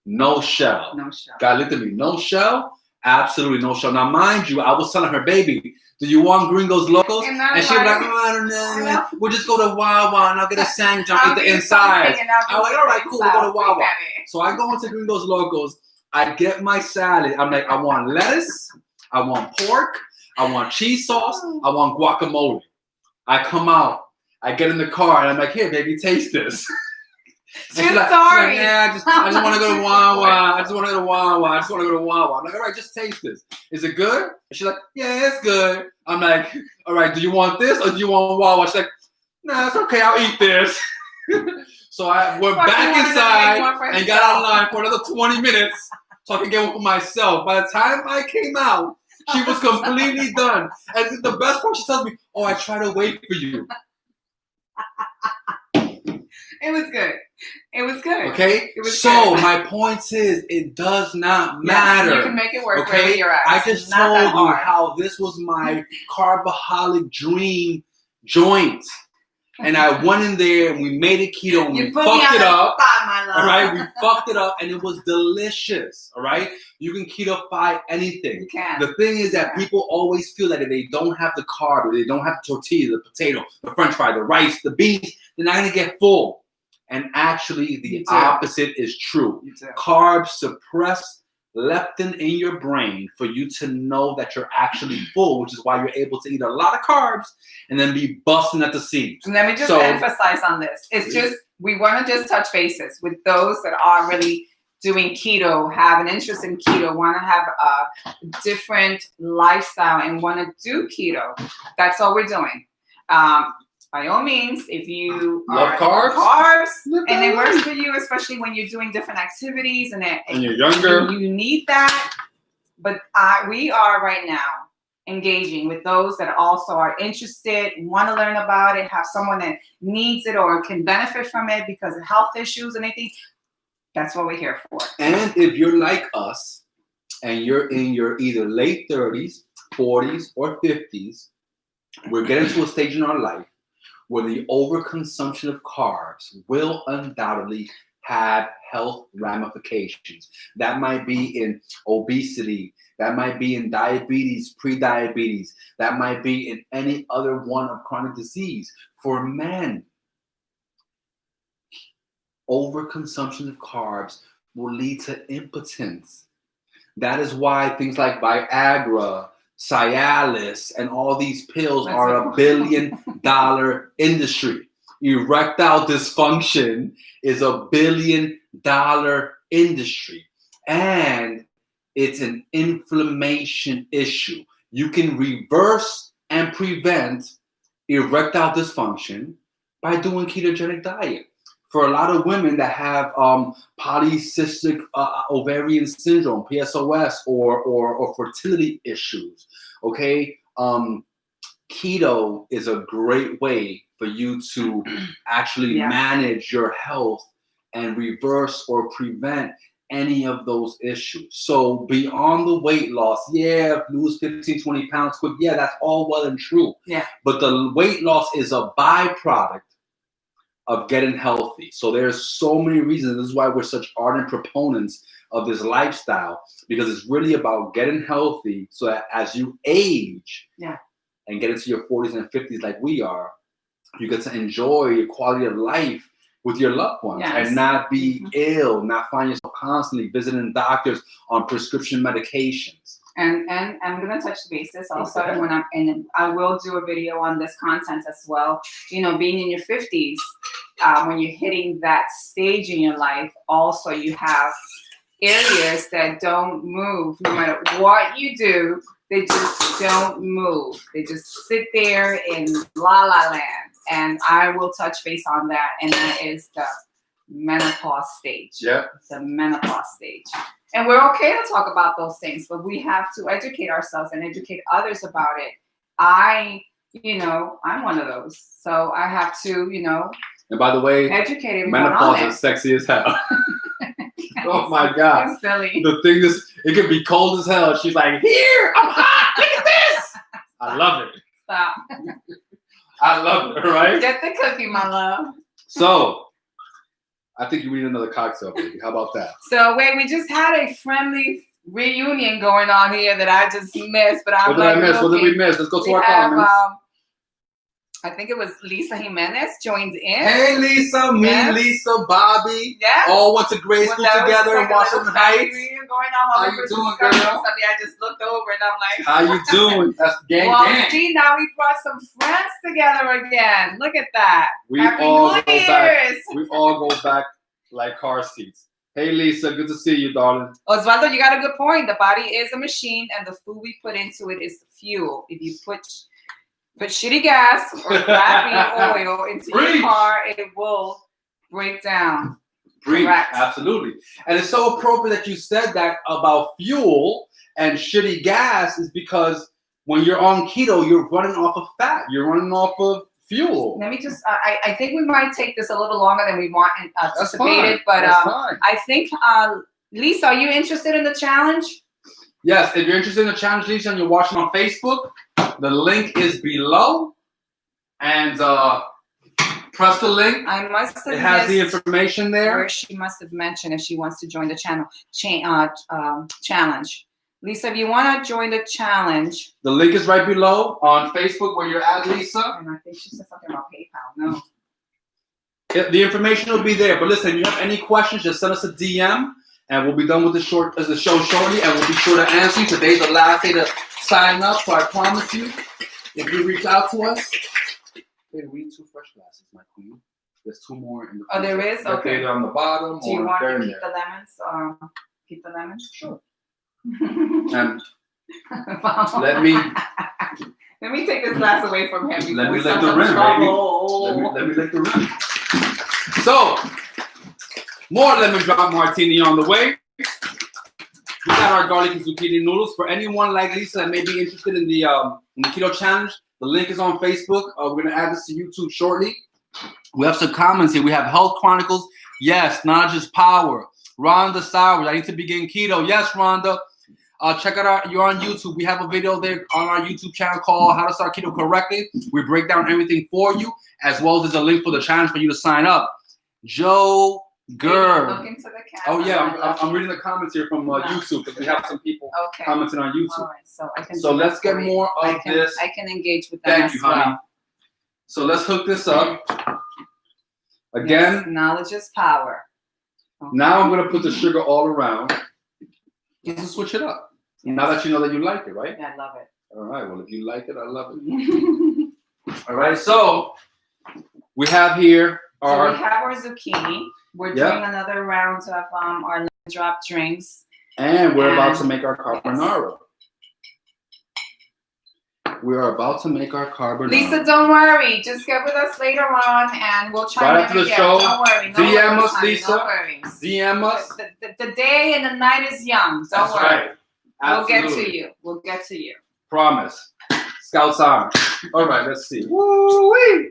no shell. No shell. Guy looked at me, no shell? Absolutely no shell. Now, mind you, I was telling her, baby, do you want Gringos Locos? And she was like, oh, I don't know. We'll just go to Wawa and I'll get a sandwich and eat the inside. I was like, all right, cool, we'll go to Wawa. So I go into Gringos Locos. I get my salad. I'm like, I want lettuce. I want pork. I want cheese sauce. I want guacamole. I come out. I get in the car and I'm like, here, baby, taste this. Sorry. Like, yeah, I just want to go to Wawa. I just want to go to Wawa. I just want to go to Wawa. I'm like, all right, just taste this. Is it good? And she's like, yeah, it's good. I'm like, all right, do you want this or do you want Wawa? She's like, nah, it's okay. I'll eat this. So I went back inside and got online for another 20 minutes so I could get one for myself. By the time I came out, she was completely done. And the best part, she tells me, oh, I tried to wait for you. It was good. It was good. Okay? It was so good. my point is, it does not matter. You can make it work okay? wherever you're at. I just told you how this was my carbaholic dream joint. And I went in there and we made it keto and we fucked it up. All right, we fucked it up and it was delicious. All right, you can keto-fy anything. You can. The thing is that people always feel that if they don't have the carb, or they don't have the tortilla, the potato, the French fry, the rice, the beans, they're not gonna get full. And actually, the opposite is true. Carbs suppress leptin in your brain for you to know that you're actually full, which is why you're able to eat a lot of carbs and then be busting at the seams. And let me just emphasize on this. It's just, we want to just touch bases with those that are really doing keto, have an interest in keto, want to have a different lifestyle and want to do keto. That's all we're doing. By all means, if you love carbs, and it works for you, especially when you're doing different activities and you're younger, you need that. But we are right now engaging with those that also are interested, want to learn about it, have someone that needs it or can benefit from it because of health issues and anything. That's what we're here for. And if you're like us and you're in your either late 30s, 40s, or 50s, we're getting to a stage in our life where the overconsumption of carbs will undoubtedly have health ramifications. That might be in obesity. That might be in diabetes, pre-diabetes. That might be in any other one of chronic disease. For men, overconsumption of carbs will lead to impotence. That is why things like Viagra, Cialis, and all these pills are $1 billion industry. Erectile dysfunction is $1 billion industry. And it's an inflammation issue. You can reverse and prevent erectile dysfunction by doing ketogenic diet. For a lot of women that have polycystic ovarian syndrome, PSOS, or fertility issues, okay, keto is a great way for you to actually manage your health and reverse or prevent any of those issues. So beyond the weight loss, lose 15, 20 pounds quick, that's all well and true. Yeah. But the weight loss is a byproduct of getting healthy. So there's so many reasons. This is why we're such ardent proponents of this lifestyle, because it's really about getting healthy so that as you age and get into your 40s and 50s like we are, you get to enjoy your quality of life with your loved ones and not be ill, not find yourself constantly visiting doctors on prescription medications. And I'm gonna touch the bases also and I will do a video on this content as well. You know, being in your 50s, when you're hitting that stage in your life, also you have areas that don't move. No matter what you do, they just don't move. They just sit there in la la land. And I will touch base on that, and that is the menopause stage. Yeah. The menopause stage. And we're okay to talk about those things, but we have to educate ourselves and educate others about it. I'm one of those. So I have to, and by the way, educate everyone menopause on is sexy as hell. Oh my God. It's silly. The thing is, it can be cold as hell. She's like, here, I'm hot. Look at this. I love it. Stop. I love it, right? Get the cookie, my love. So, I think you need another cocktail, baby. How about that? So, wait, we just had a friendly reunion going on here that I just missed. But I'm What did we miss? Let's go to our comments. I think it was Lisa Jimenez joined in. Hey, Lisa, Lisa, Bobby. Yes. All went to grade school together in Washington Heights. How you doing, girl? Something I just looked over and I'm like, how you doing? That's gang. See, now we brought some friends together again. Look at that. Happy New Year's. We all go back like car seats. Hey, Lisa, good to see you, darling. Osvaldo, you got a good point. The body is a machine, and the food we put into it is fuel. If you put shitty gas or crappy oil into your car, it will break down. Correct. Absolutely. And it's so appropriate that you said that about fuel and shitty gas is because when you're on keto, you're running off of fat. You're running off of fuel. Let me just, I think we might take this a little longer than we want anticipated, but I think, Lisa, are you interested in the challenge? Yes, if you're interested in the challenge, Lisa, and you're watching on Facebook, the link is below. And press the link. I must have It has the information there. Where she must have mentioned if she wants to join the challenge. Lisa, if you want to join the challenge. The link is right below on Facebook where you're at, Lisa. And I think she said something about PayPal. No. The information will be there. But listen, if you have any questions, just send us a DM. And we'll be done with the show shortly. And we'll be sure to answer you. Today's the last day to sign up. So I promise you, if you reach out to us. Okay, we need 2 fresh glasses, my queen. There's 2 more in the. Oh, there is? Okay. They're on the bottom. Do you want to keep the lemons? Keep the lemons? Sure. And let me take this glass away from him. Let me lick the rim, baby. Let me lick the rim. So, more lemon drop martini on the way. We got our garlic and zucchini noodles. For anyone like Lisa that may be interested in the keto challenge, the link is on Facebook. We're going to add this to YouTube shortly. We have some comments here. We have Health Chronicles. Yes, knowledge is power. Rhonda Sowers, I need to begin keto. Yes, Rhonda. Check out you're on YouTube. We have a video there on our YouTube channel called How to Start Keto Correctly. We break down everything for you, as well as there's a link for the challenge for you to sign up. Joe Gurr. Look into the camera. Oh, yeah. I'm reading the comments here from YouTube because we have some people commenting on YouTube. All right, so let's get more of this. I can engage with them. Thank you, honey. So let's hook this up. Again. Yes, knowledge is power. Okay. Now I'm going to put the sugar all around. Just switch it up. Yes. Now that you know that you like it, right? Yeah, I love it. All right. Well, if you like it, I love it. All right. So we have here our. So we have our zucchini. We're doing another round of our lemon drop drinks. And we're about to make our carbonara. We are about to make our carbonara. Lisa, don't worry. Just get with us later on, and we'll try right after the show. Don't worry. DM us, honey. Lisa. No worries. DM us. The day and the night is young. Don't worry. Right. Absolutely. We'll get to you. We'll get to you. Promise. Scouts on. All right. Let's see. Woo-wee.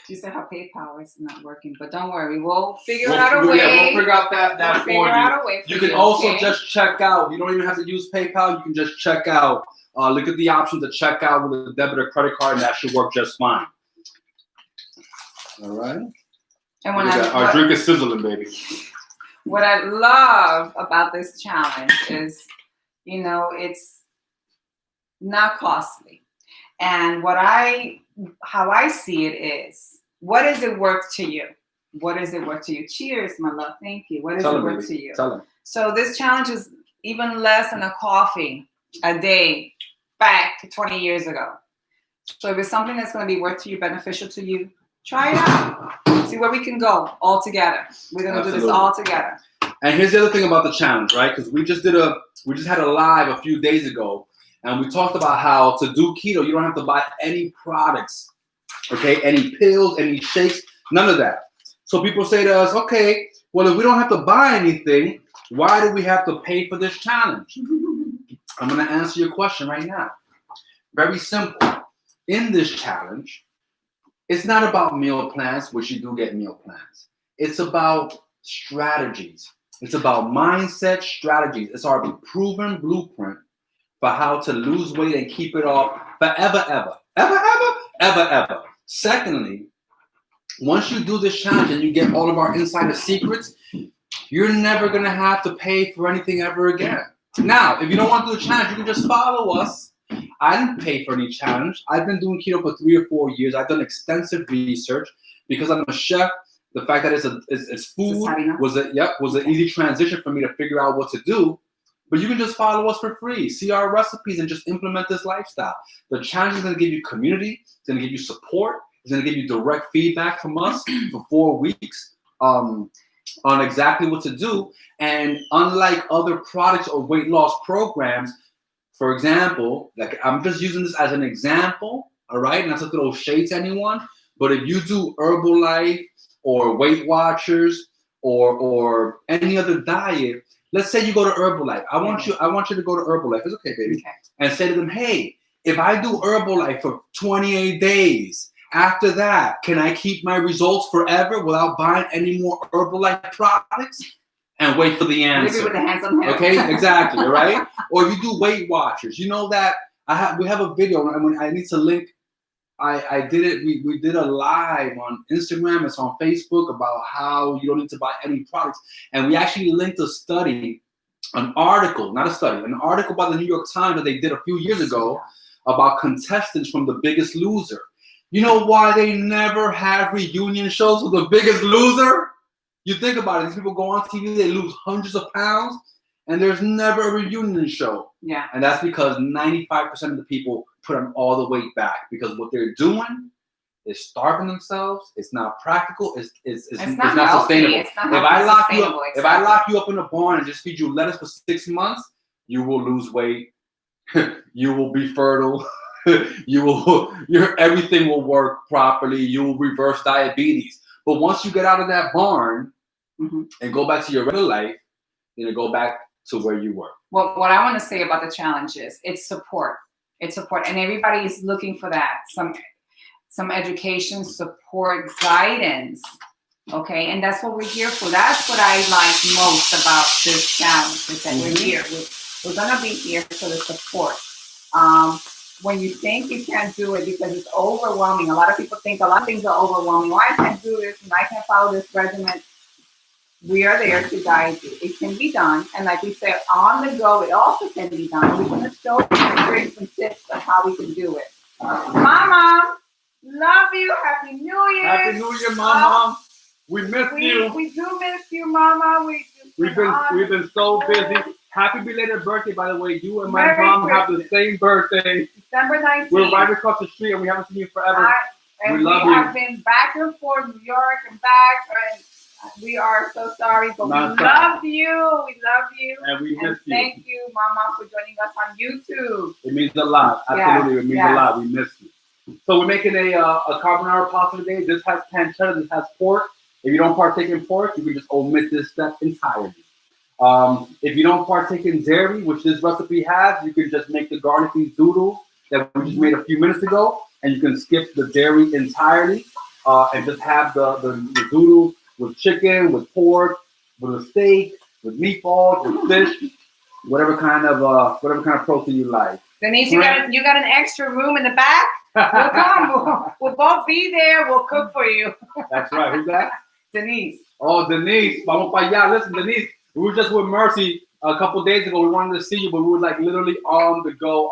She said her PayPal is not working, but don't worry. We'll figure out a way. Yeah, we'll figure out that for you. Out a way for you can also just check out. You don't even have to use PayPal. You can just check out. Look at the option to check out with a debit or credit card, and that should work just fine. All right. And when our drink is sizzling, baby. What I love about this challenge is, it's not costly. And how I see it is, What is it worth to you? What is it worth to you? Cheers, my love. Thank you. What is it worth to you? Tell them. So this challenge is even less than a coffee a day back 20 years ago. So if it's something that's going to be worth to you, beneficial to you, try it out. See where we can go all together. We're going to do this all together. And here's the other thing about the challenge, right? Because we just had a live a few days ago, and we talked about how to do keto, you don't have to buy any products, okay? Any pills, any shakes, none of that. So people say to us, okay, well, if we don't have to buy anything, why do we have to pay for this challenge? I'm going to answer your question right now. Very simple. In this challenge, it's not about meal plans, which you do get meal plans. It's about strategies. It's about mindset strategies. It's our proven blueprint for how to lose weight and keep it off forever, ever. Ever, ever, ever, ever. Secondly, once you do this challenge and you get all of our insider secrets, you're never going to have to pay for anything ever again. Now, if you don't want to do the challenge, you can just follow us. I didn't pay for any challenge. I've been doing keto for 3 or 4 years. I've done extensive research because I'm a chef. The fact that it's food was an easy transition for me to figure out what to do. But you can just follow us for free, see our recipes, and just implement this lifestyle. The challenge is going to give you community. It's going to give you support. It's going to give you direct feedback from us for 4 weeks on exactly what to do. And unlike other products or weight loss programs, for example, like I'm just using this as an example, all right? Not to throw shade to anyone, but if you do Herbalife or Weight Watchers or any other diet, let's say you go to Herbalife. I want you to go to Herbalife. It's okay, baby. Okay. And say to them, hey, if I do Herbalife for 28 days, after that, can I keep my results forever without buying any more Herbalife products? And wait for the answer. Maybe with the hands on head. Okay, exactly, right? Or if you do Weight Watchers, you know that we have a video, and I need to link. I did it. We did a live on Instagram. It's on Facebook about how you don't need to buy any products, and we actually linked a study, an article by the New York Times that they did a few years ago about contestants from The Biggest Loser. You know why they never have reunion shows with The Biggest Loser? You think about it, these people go on TV, they lose hundreds of pounds, and there's never a reunion show. Yeah. And that's because 95% of the people put on all the weight back because what they're doing is starving themselves. It's not practical. It's not sustainable. It's not if I lock you up in a barn and just feed you lettuce for 6 months, you will lose weight. You will be fertile. Everything will work properly. You will reverse diabetes. But once you get out of that barn and go back to your regular life, go back to where you were. Well, what I want to say about the challenge is it's support. It's support. And everybody is looking for that. Some education, support, guidance. Okay. And that's what we're here for. That's what I like most about this challenge is that we're here. We're going to be here for the support. When you think you can't do it because it's overwhelming, a lot of people think a lot of things are overwhelming. Why I can't do this and I can't follow this regimen. We are there to guide you. It can be done. And like we said, on the go, it also can be done. We're going to show you some tips of how we can do it. Mama, love you. Happy New Year. Happy New Year, Mama. We miss you. We do miss you, Mama. We've been so busy. Happy belated birthday, by the way. You and my mom have the same birthday. December 19th. We're right across the street and we haven't seen you forever. We love you. We have been back and forth, New York and back. And we are so sorry, but we love you. We love you. And we miss you. Thank you, Mama, for joining us on YouTube. It means a lot. Absolutely. Yes. It means a lot. We miss you. So we're making a carbonara pasta today. This has pancetta. This has pork. If you don't partake in pork, you can just omit this step entirely. If you don't partake in dairy, which this recipe has, you can just make the garlicky doodles that we just made a few minutes ago, and you can skip the dairy entirely and just have the doodles with chicken, with pork, with a steak, with meatballs, with fish, whatever kind of protein you like. Denise, you got an extra room in the back? We'll come. We'll both be there. We'll cook for you. That's right. Who's that? Denise. Oh, Denise. Vamos para allá. Listen, Denise. We were just with Mercy a couple days ago. We wanted to see you, but we were like literally on the go,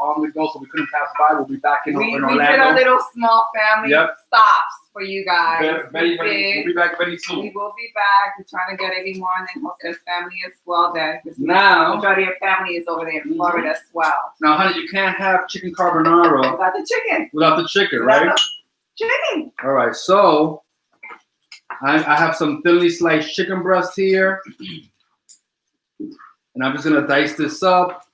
so we couldn't pass by. We'll be back in Orlando. We did a little small family stops for you guys. We'll be back very soon. We will be back. We're trying to get Eddie more and then Jose's family as well. There, now, the majority of family is over there in Florida as well. Now, honey, you can't have chicken carbonara without the chicken. Without the chicken, right? Chicken. All right, so I have some thinly sliced chicken breast here. And I'm just gonna dice this up.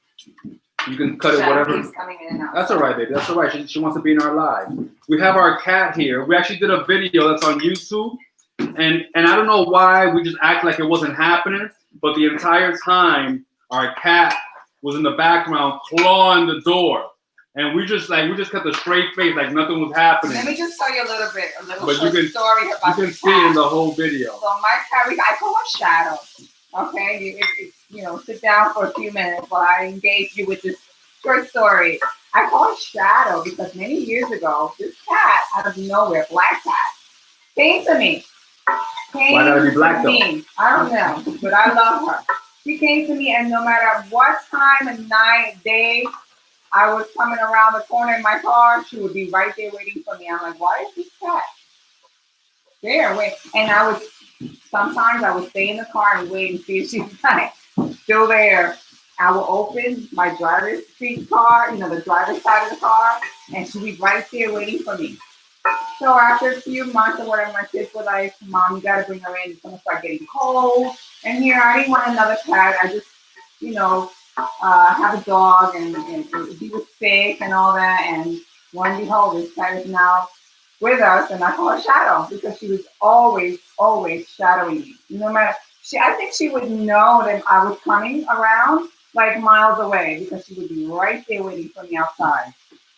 You can cut it whatever. Coming in and out. That's all right, baby. That's all right. She wants to be in our live. We have our cat here. We actually did a video that's on YouTube, and I don't know why we just act like it wasn't happening, but the entire time our cat was in the background clawing the door, and we just kept a straight face like nothing was happening. Let me just tell you a little story You about can see it in the whole video. So my cat, I call her Shadow. Okay, sit down for a few minutes while I engage you with this short story. I call her Shadow because many years ago, this cat out of nowhere, black cat, came to me. Why gotta be black though? I don't know, but I love her. She came to me, and no matter what time of night, day, I was coming around the corner in my car, she would be right there waiting for me. I'm like, why is this cat there? Wait, and sometimes I would stay in the car and wait and see if she's like still there. I will open my driver's seat car, the driver's side of the car, and she'll be right there waiting for me. So after a few months or whatever, my kids were like, Mom, you gotta bring her in. It's gonna start getting cold. And here, I didn't want another cat. I just, have a dog, and he was sick and all that. And lo and behold, this cat is now with us, and I call her Shadow because she was always shadowing me. No matter, I think she would know that I was coming around like miles away because she would be right there waiting for me outside.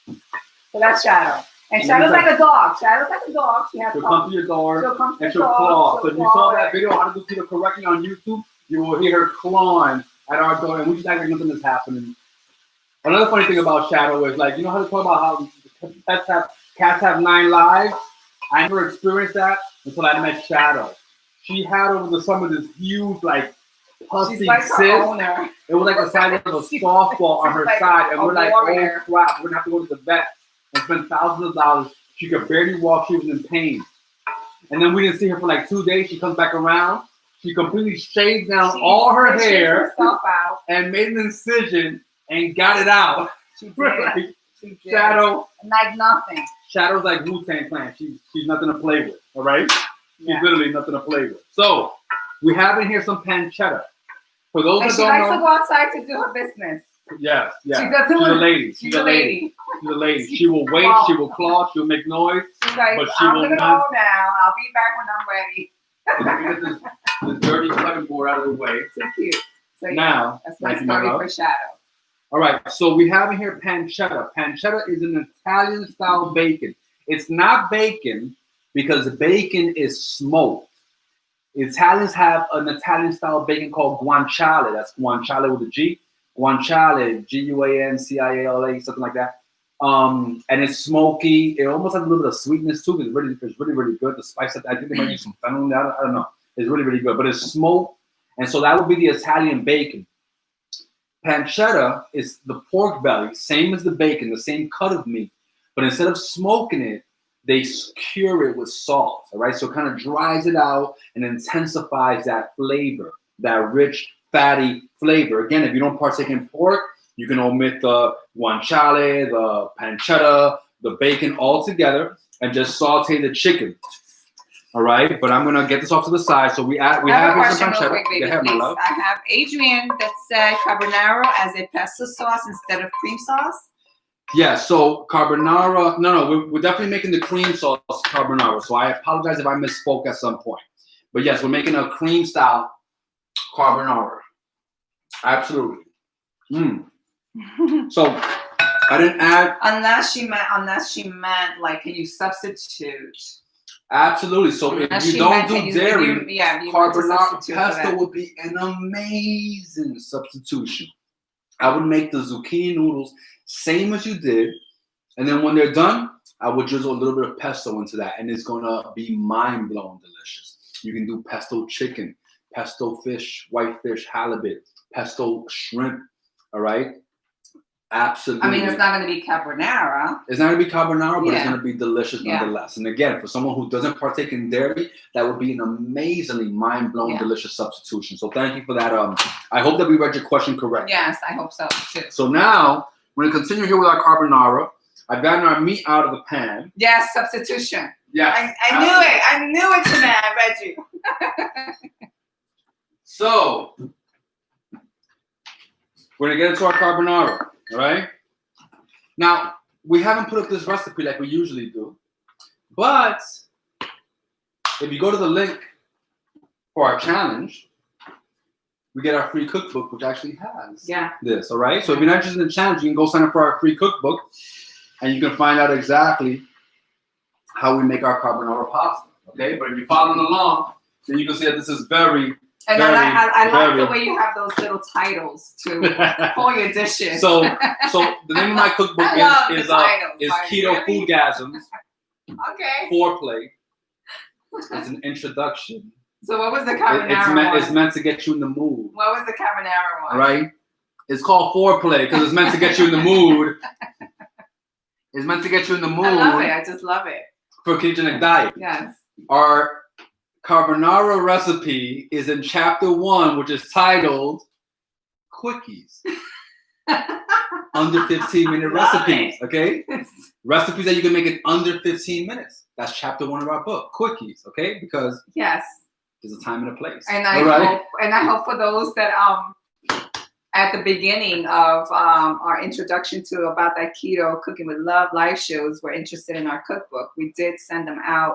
So that's Shadow. And Shadow's like a dog. She has she'll come to your door and she'll claw. So if you saw that video, how to do keto correctly on YouTube, you will hear her clawing at our door, and we just act like nothing is happening. Another funny thing about Shadow is, like, how they talk about how cats have 9 lives? I never experienced that until I met Shadow. She had over the summer this huge, like, pussy like cyst. Owner. It was like the size of a softball on her side, and we're like, warrior. Oh crap, we're gonna have to go to the vet and spend thousands of dollars. She could barely walk. She was in pain. And then we didn't see her for like 2 days. She comes back around. She completely shaved down all her hair and made an incision and got it out. She did. She did. Shadow. Like nothing. Shadow's like Wu-Tang Clan. She's nothing to play with, all right? Yeah. She's literally nothing to play with. So we have in here some pancetta. For those that don't know. She likes to go outside to do her business. Yes. She's a lady. She's a lady. She will wait. She will claw. She'll make noise. She's like, but she I'm will gonna not. go now. I'll be back when I'm ready. Let me get this dirty cutting board out of the way. So cute. So now, that's my story for Shadow. All right, so we have in here pancetta. Pancetta is an Italian-style bacon. It's not bacon because bacon is smoked. Italians have an Italian-style bacon called guanciale. That's guanciale with a G. Guanciale, Guanciale, something like that. And it's smoky. It almost has a little bit of sweetness too. It's really good. The spice, I think they might use some fennel in that. I don't know. It's really good. But it's smoked, and so that would be the Italian bacon. Pancetta is the pork belly, same as the bacon, the same cut of meat. But instead of smoking it, they cure it with salt. All right, so it kind of dries it out and intensifies that flavor, that rich, fatty flavor. Again, if you don't partake in pork, you can omit the guanciale, the pancetta, the bacon all together, and just saute the chicken. All right, but I'm gonna get this off to the side. So we have here some pancetta. Quick, baby, my love. I have Adrian that said carbonara as a pesto sauce instead of cream sauce. Yeah, so carbonara. No, we're definitely making the cream sauce carbonara. So I apologize if I misspoke at some point. But yes, we're making a cream style carbonara. Absolutely. So I didn't add. Unless she meant like, can you substitute? Absolutely. So if you don't do dairy, carbonara pesto would be an amazing substitution. I would make the zucchini noodles same as you did, and then when they're done, I would drizzle a little bit of pesto into that, and it's gonna be mind-blowing delicious. You can do pesto chicken, pesto fish, whitefish, halibut, pesto shrimp. All right. Absolutely. I mean, it's not going to be carbonara. It's not going to be carbonara, but it's Yeah. going to be delicious nonetheless. And again, for someone who doesn't partake in dairy, that would be an amazingly mind-blowing, delicious substitution. So thank you for that. I hope that we read your question correctly. Yes, I hope so too. So now we're going to continue here with our carbonara. I've gotten our meat out of the pan. Yes, substitution. Yes. I knew it. I knew it, Jeanette. I read you. So we're going to get into our carbonara. All right. Now, we haven't put up this recipe like we usually do, but if you go to the link for our challenge, we get our free cookbook, which actually has this. All right. So if you're not interested in the challenge, you can go sign up for our free cookbook, and you can find out exactly how we make our carbonara pasta. Okay. But if you're following along, then you can see that this is very. And I like the way you have those little titles to all your dishes. So the name of my cookbook is Keto Foodgasms. Okay. Foreplay. It's an introduction. So what was the carbonara one? It's meant to get you in the mood. What was the carbonara one? Right? It's called Foreplay because it's meant to get you in the mood. It's meant to get you in the mood. I love it. I just love it. For a ketogenic diet. Yes. Our carbonara recipe is in chapter 1, which is titled Quickies. Under 15-minute recipes, okay? Recipes that you can make in under 15 minutes. That's chapter 1 of our book, Quickies, okay? Because there's a time and a place. And I hope for those that at the beginning of our introduction to about that keto cooking with love live shows were interested in our cookbook. We did send them out.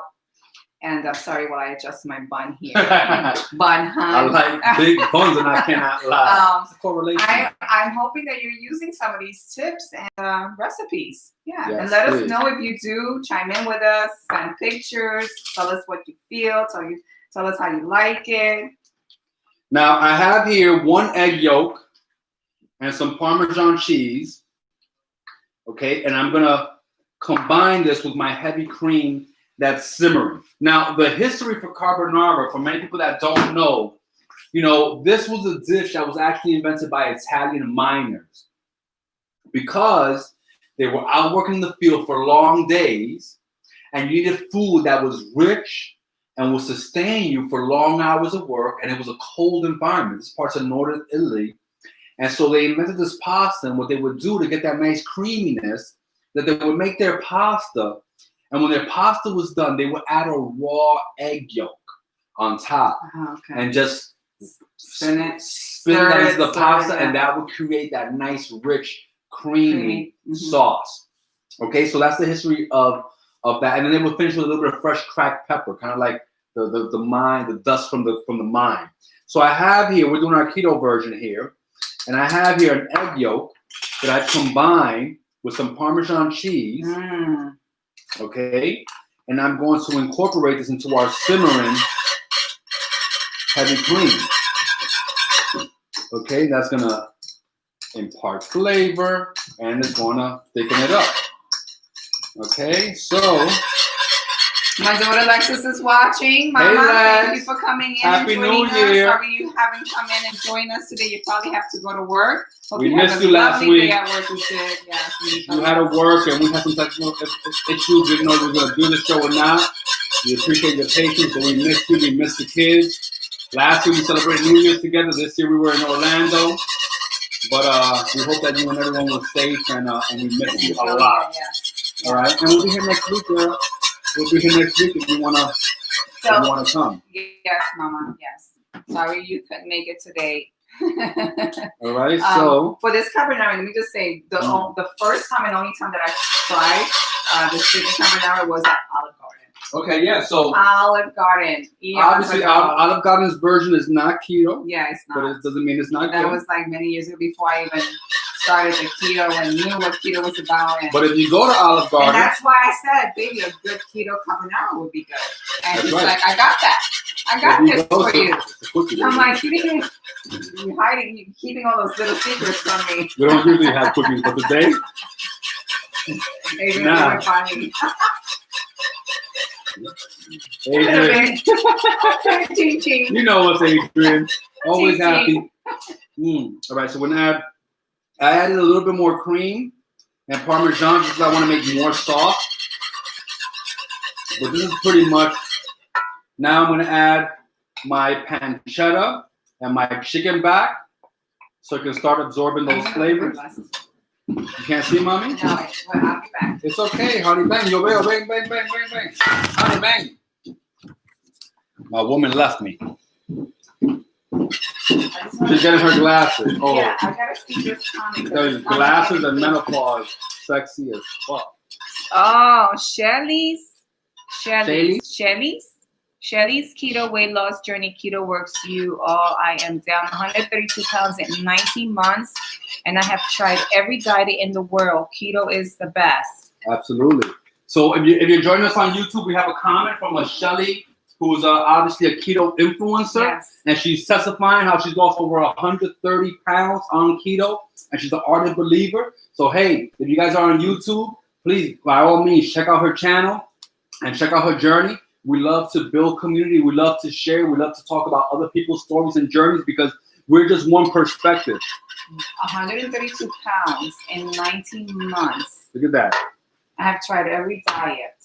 And I'm sorry while I adjust my bun here. Bun, I like big buns and I cannot lie. It's a correlation. I'm hoping that you're using some of these tips and recipes. Yeah. Yes, and let please. us know if you do. Chime in with us. Send pictures. Tell us what you feel. Tell us how you like it. Now, I have here 1 egg yolk and some Parmesan cheese. Okay. And I'm going to combine this with my heavy cream that's simmering. Now, the history for carbonara, for many people that don't know, this was a dish that was actually invented by Italian miners because they were out working in the field for long days, and you needed food that was rich and would sustain you for long hours of work, and it was a cold environment. This parts of northern Italy. And so they invented this pasta, and what they would do to get that nice creaminess, that they would make their pasta. And when their pasta was done, they would add a raw egg yolk on top and just spin that into the pasta, and that would create that nice, rich, creamy sauce. Okay, so that's the history of that. And then they would finish with a little bit of fresh cracked pepper, kind of like the dust from the mine. So I have here, we're doing our keto version here, and I have here an egg yolk that I've combined with some Parmesan cheese. Okay, and I'm going to incorporate this into our simmering heavy cream. Okay, that's gonna impart flavor and it's gonna thicken it up. Okay, so my daughter Alexis is watching. Mama, thank you for coming in. Happy and joining New Year. us. Sorry you haven't come in and joined us today. You probably have to go to work. Hope we you missed have you last lovely week. Day at work. We did. Yes, you had to work and we had some technical issues. We didn't know we were going to do the show or not. We appreciate your patience, but we missed you. We missed the kids. Last year we celebrated New Year's together. This year we were in Orlando. But we hope that you and everyone was safe and we missed you a lot. All right, and we'll be here next week, girl. We'll be here next week if you wanna come. Yes, Mama. Yes. Sorry you couldn't make it today. All right. So for this carbonara, let me just say the first time and only time that I tried the chicken carbonara was at Olive Garden. Okay. Yeah. So Olive Garden. Obviously, Olive Garden's version is not keto. Yeah, it's not. But it doesn't mean it's not. That good. was like many years ago before I even started the keto and knew what keto was about. But if you go to Olive Garden, and that's why I said, baby, a good keto carbonara would be good. And he's right. like, I got that. I got this for you. I'm like, you're hiding, you're keeping all those little secrets from me. We don't really have cookies, but today, Maybe nah. funny. Adrian. You know what's Adrian. Always happy. All right, so we're gonna add. I added a little bit more cream and Parmesan because I want to make more sauce. But this is pretty much. Now I'm gonna add my pancetta and my chicken back, so it can start absorbing those flavors. You can't see, mommy? No, I'll be back. It's okay, honey. Bang, yo veo, bang, bang, bang, bang, bang. Honey, bang. My woman left me. She's getting her glasses. Oh, yeah, I gotta see this comic. those glasses and menopause, sexy as fuck. Oh, Shelly's Keto Weight Loss Journey. Keto works you all. I am down 132 pounds in 19 months, and I have tried every diet in the world. Keto is the best. Absolutely. So if you're joining us on YouTube, we have a comment from a Shelly, who's obviously a keto influencer, Yes. and she's testifying how she's lost over 130 pounds on keto, and she's an ardent believer. So hey, if you guys are on YouTube, please, by all means, check out her channel and check out her journey. We love to build community. We love to share. We love to talk about other people's stories and journeys because we're just one perspective. 132 pounds in 19 months. Look at that. I have tried every diet.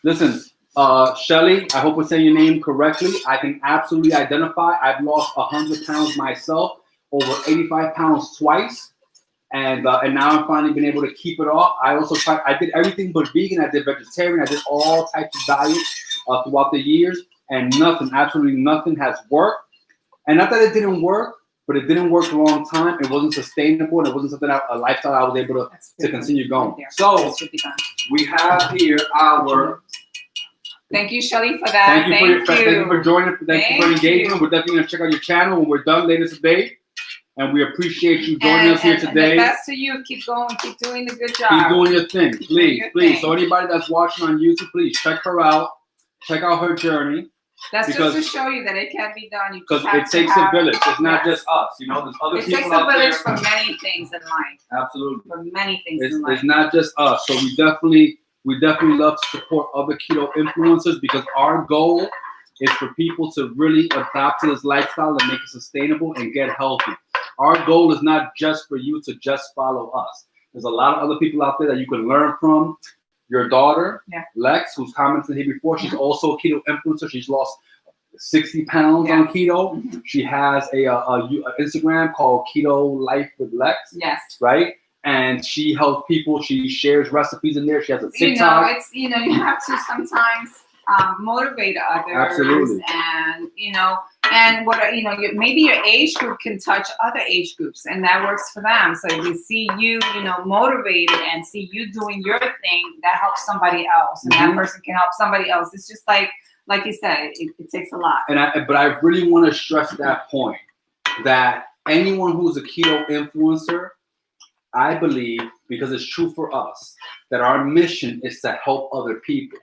Listen, Shelly, I hope we're saying your name correctly. I can absolutely identify. I've lost 100 pounds myself, over 85 pounds twice. And now I'm finally been able to keep it off. I also tried, I did everything but vegan. I did vegetarian. I did all types of diets throughout the years. And nothing, absolutely nothing has worked. And not that it didn't work, but it didn't work a long time. It wasn't sustainable. And it wasn't something, a lifestyle I was able to continue going. So we have here our... Thank you, Shelly, for that. Thank you for joining. Thank you for engaging. We're definitely going to check out your channel when we're done later today. And we appreciate you joining us here today. And the best to you. Keep going. Keep doing the good job. Keep doing your thing. Please. Thing. So anybody that's watching on YouTube, please check her out. Check out her journey. That's just to show you that it can be done. Because it takes a village. It's not just us. You know, there's other people out there. It takes a village for many things in life. Absolutely. For many things in life. It's not just us. So we definitely love to support other keto influencers because our goal is for people to really adapt to this lifestyle and make it sustainable and get healthy. Our goal is not just for you to just follow us. There's a lot of other people out there that you can learn from. Your daughter, Lex, who's commented here before, she's also a keto influencer. She's lost 60 pounds on keto. She has a Instagram called Keto Life with Lex. Yes. Right? And she helps people. She shares recipes in there. She has a TikTok. You have to sometimes motivate others. Absolutely. And and what maybe your age group can touch other age groups, and that works for them. So if they see you, motivated and see you doing your thing, that helps somebody else, and that person can help somebody else. It's just like you said, it takes a lot. But I really want to stress that point that anyone who's a keto influencer, I believe, because it's true for us, that our mission is to help other people.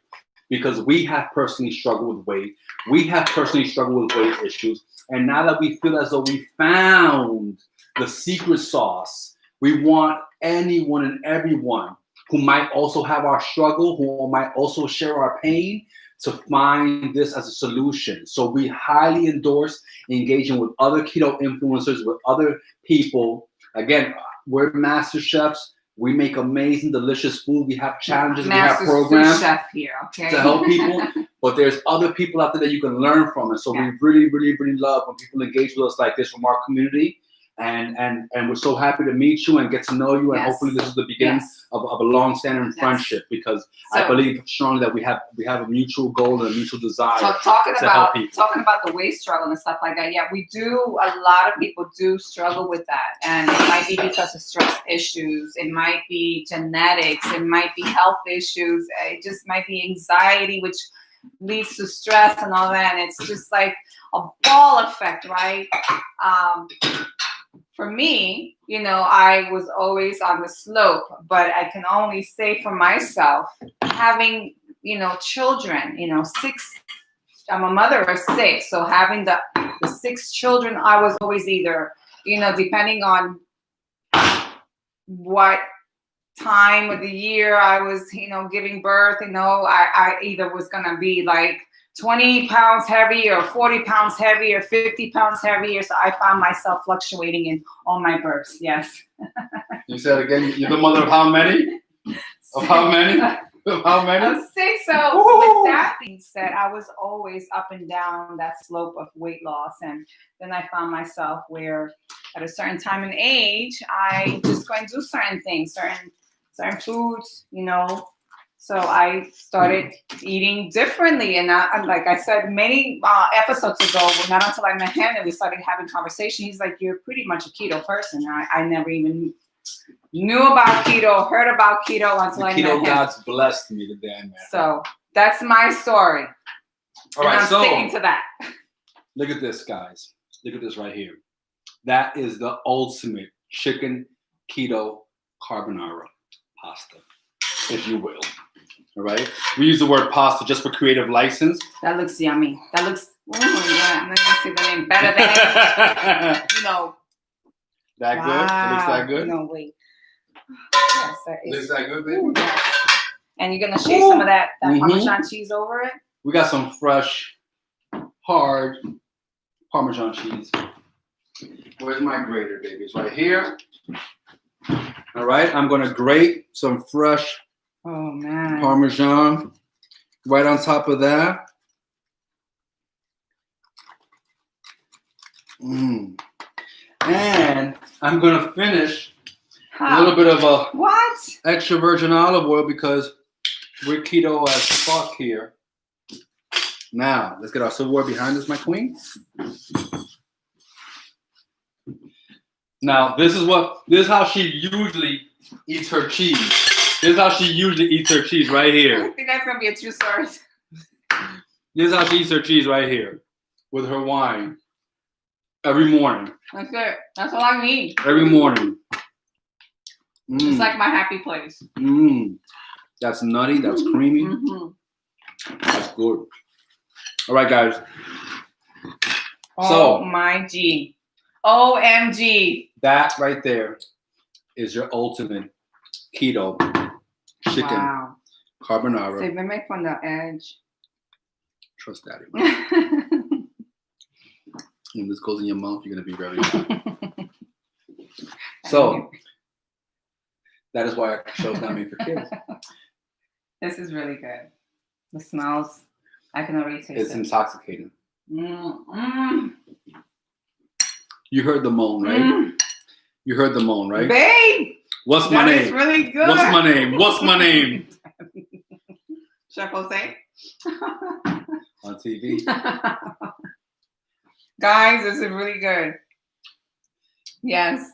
Because we have personally struggled with weight. We have personally struggled with weight issues. And now that we feel as though we found the secret sauce, we want anyone and everyone who might also have our struggle, who might also share our pain, to find this as a solution. So we highly endorse engaging with other keto influencers, with other people. Again, we're master chefs. We make amazing, delicious food. We have challenges. We have programs chef here, okay? to help people. But there's other people out there that you can learn from. And so we really, really, really love when people engage with us like this from our community. And we're so happy to meet you and get to know you. And hopefully this is the beginning of a long-standing friendship, because I believe strongly that we have a mutual goal and a mutual desire to help people. Talking about the weight struggle and stuff like that. Yeah, we do. A lot of people do struggle with that. And it might be because of stress issues. It might be genetics. It might be health issues. It just might be anxiety, which leads to stress and all that. And it's just like a ball effect, right? For me, I was always on the slope, but I can only say for myself, having, children, 6, I'm a mother of 6. So having the 6 children, I was always either, depending on what time of the year I was, giving birth, I either was going to be like 20 pounds heavier, or 40 pounds heavier, or 50 pounds heavier. So I found myself fluctuating in all my births. Yes. You said again, you're the mother of how many? Of how many? Of how many? Of 6. So with that being said, I was always up and down that slope of weight loss. And then I found myself where at a certain time and age, I just go and do certain things, certain foods, you know. So I started eating differently. And like I said, many episodes ago, not until I met him and we started having conversation, he's like, you're pretty much a keto person. I never even knew about keto, heard about keto until I met him. Keto gods blessed me today, man. So that's my story. All right, and I'm so sticking to that. look at this, guys. Look at this right here. That is the ultimate chicken keto carbonara pasta, if you will. All right. We use the word pasta just for creative license. That looks yummy. That looks, yeah, let me see the name. Better than, you know. That wow. good? It looks that good? No, wait. Yes, that is. Looks that good, baby? Ooh, yes. And you're going to shave some of that Parmesan cheese over it? We got some fresh, hard Parmesan cheese. Where's my grater, baby? It's right here. All right. I'm going to grate some fresh Parmesan right on top of that. And I'm going to finish a little bit of a extra virgin olive oil because we're keto as fuck here. Now, let's get our silverware behind us, my queen. Now, this is how she usually eats her cheese. This is how she usually eats her cheese right here. I think that's going to be a true story. This is how she eats her cheese right here with her wine every morning. That's it. That's all I need. Every morning. It's like my happy place. That's nutty. That's creamy. That's good. All right, guys. Oh my G. OMG. That right there is your ultimate keto chicken carbonara. Se me from the edge. Trust daddy. When this goes in your mouth, you're going to be very happy. So, that is why our show's not made for kids. This is really good. The smells, I can already taste it. It's intoxicating. You heard the moan, right? You heard the moan, right? Babe! What's my name? It's really good. What's my name? What's my name? Chef Jose? On TV. Guys, this is really good. Yes.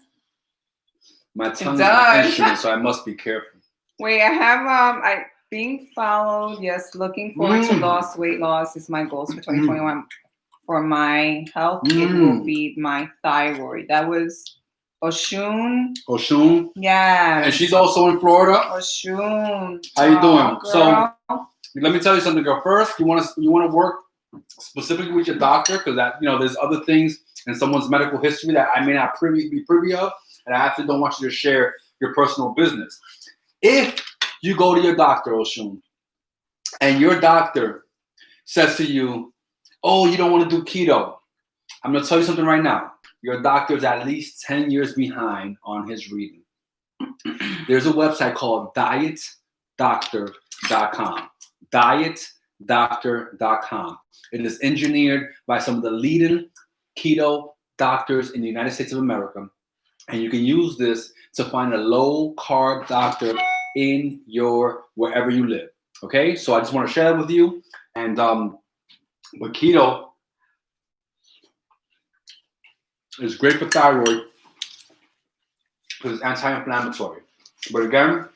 My tongue is my instrument, so I must be careful. Wait, I have being followed. Yes, looking forward to weight loss is my goals for 2021. For my health, it will be my thyroid. That was Oshun. Oshun? Yeah. And she's also in Florida. Oshun. How you doing? Girl. So let me tell you something, girl. First, you want to work specifically with your doctor because that there's other things in someone's medical history that I may not be privy of, and I actually don't want you to share your personal business. If you go to your doctor, Oshun, and your doctor says to you, "Oh, you don't want to do keto," I'm going to tell you something right now. Your doctor is at least 10 years behind on his reading. There's a website called dietdoctor.com. Dietdoctor.com. It is engineered by some of the leading keto doctors in the United States of America. And you can use this to find a low carb doctor in wherever you live. Okay? So I just want to share that with you. And but keto is great for thyroid because it's anti-inflammatory. But again,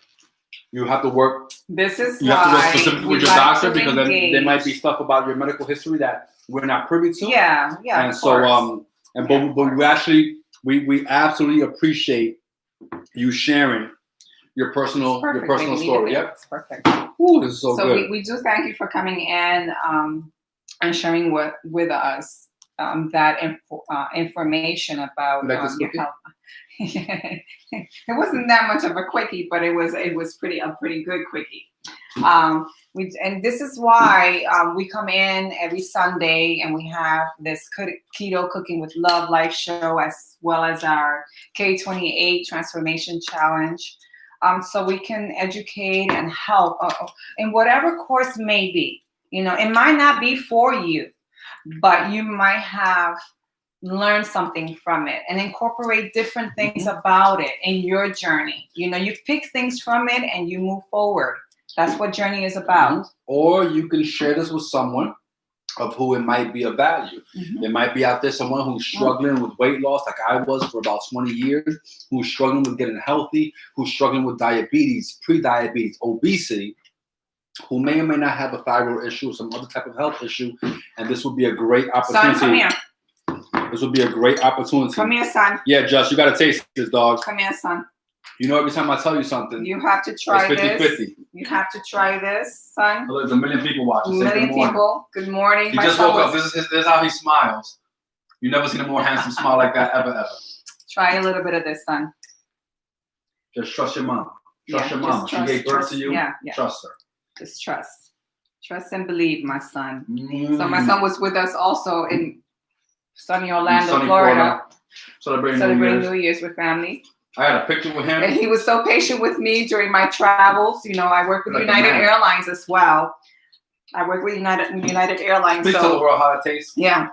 you have to work. This is you have to work specifically with your doctor because there might be stuff about your medical history that we're not privy to. Yeah. And so but we actually we absolutely appreciate you sharing your personal story. Yep. It's perfect. Ooh, this is so good. So we do thank you for coming in and sharing with us that information about your health. It wasn't that much of a quickie, but it was a pretty good quickie. And this is why we come in every Sunday and we have this Keto Cooking with Love live show, as well as our K28 Transformation Challenge. So we can educate and help in whatever course may be. You know, it might not be for you, but you might have learned something from it and incorporate different things about it in your journey. You know, you pick things from it and you move forward. That's what journey is about. Or you can share this with someone of who it might be of value. There might be out there someone who's struggling with weight loss, like I was for about 20 years, who's struggling with getting healthy, who's struggling with diabetes, pre-diabetes, obesity, who may or may not have a thyroid issue or some other type of health issue. And this would be a great opportunity. Son, come here. This would be a great opportunity. Come here, son. Yeah, Josh, you got to taste this, dog. Come here, son. You know, every time I tell you something, you have to try it's 50-50. this. You have to try this, son. Look, there's a million people watching. A million people. Good morning. He just woke up. This is how he smiles. You never seen a more handsome smile like that ever. Try a little bit of this, son. Just trust your mom. Trust your mom. She gave birth to you. Yeah. Trust her. Just trust. Trust and believe, my son. So my son was with us also in sunny Orlando, Florida. Celebrating New Year's with family. I had a picture with him. And he was so patient with me during my travels. You know, I work with United Airlines as well. I work with United Airlines. Please tell the world how it tastes. Yeah.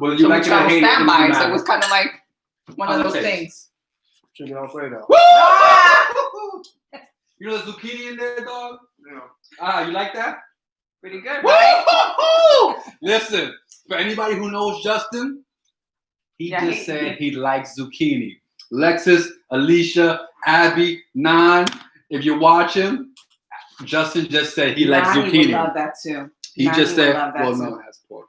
Well, you like travel standby, so it was kind of like one of those things. Chicken Alfredo. You know the zucchini in there, dog? Yeah. You like that? Pretty good, right? Listen, for anybody who knows Justin, he just said he likes zucchini. Lexus, Alicia, Abby, Nan, if you're watching, Justin just said he likes zucchini. He would love that too. He just said, well, no, it has pork.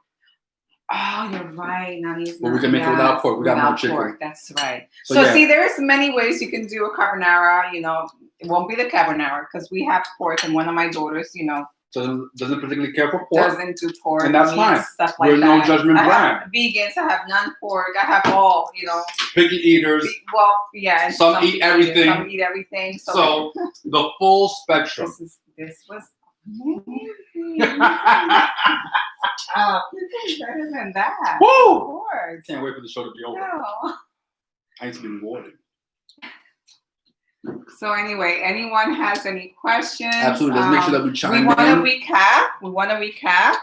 Oh, you're right. But we can make it without pork. We got more chicken. Pork. That's right. So see, there's many ways you can do a carbonara. You know, it won't be the carbonara because we have pork, and one of my daughters, you know, doesn't particularly care for pork. Doesn't do pork. And that's fine. Stuff like We're that. no judgment brand. Vegans, I have non-pork. I have all, you know. Picky eaters. Well, yeah. Some eat everything. Some eat everything. So the full spectrum. This was amazing. This is better than that. Woo! Of course. Can't wait for the show to be over. No. I need to be rewarded. So anyway, anyone has any questions? Absolutely. Let's make sure that we chime in. We want to recap.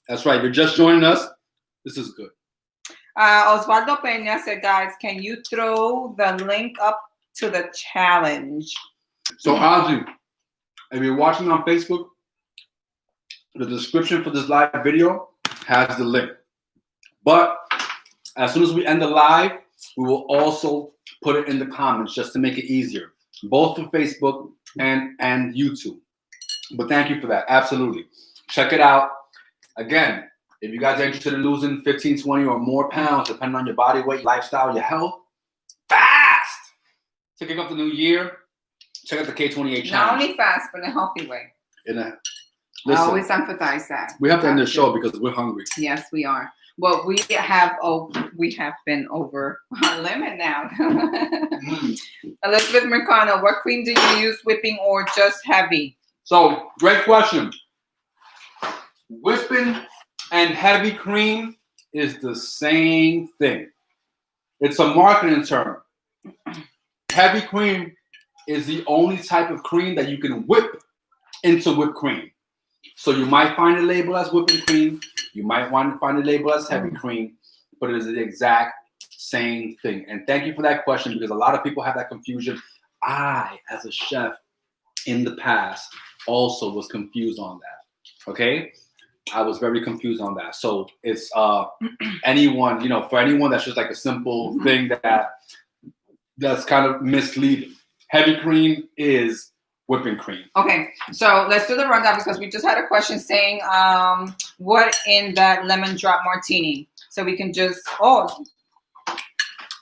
That's right. You're just joining us. This is good. Osvaldo Peña said, guys, can you throw the link up to the challenge? So, Ozzy, if you're watching on Facebook, the description for this live video has the link. But as soon as we end the live, we will also put it in the comments just to make it easier, both for Facebook and YouTube. But thank you for that. Absolutely. Check it out. Again, if you guys are interested in losing 15, 20 or more pounds, depending on your body weight, lifestyle, your health, fast. To kick off the new year, check out the K28 challenge. Not only fast, but in a healthy way. Listen, I always emphasize that. We have to end the show because we're hungry. Yes, we are. Well, we have been over our limit now. Elizabeth Mercano, what cream do you use, whipping or just heavy? So, great question. Whipping and heavy cream is the same thing. It's a marketing term. Heavy cream is the only type of cream that you can whip into whipped cream. So you might find a label as whipping cream. You might want to find a label as heavy cream, but it is the exact same thing. And thank you for that question because a lot of people have that confusion. I, as a chef in the past, also was confused on that. Okay? I was very confused on that. So it's anyone, for anyone that's just like a simple thing that's kind of misleading. Heavy cream is whipping cream. Okay, so let's do the rundown because we just had a question saying what in that lemon drop martini. So we can just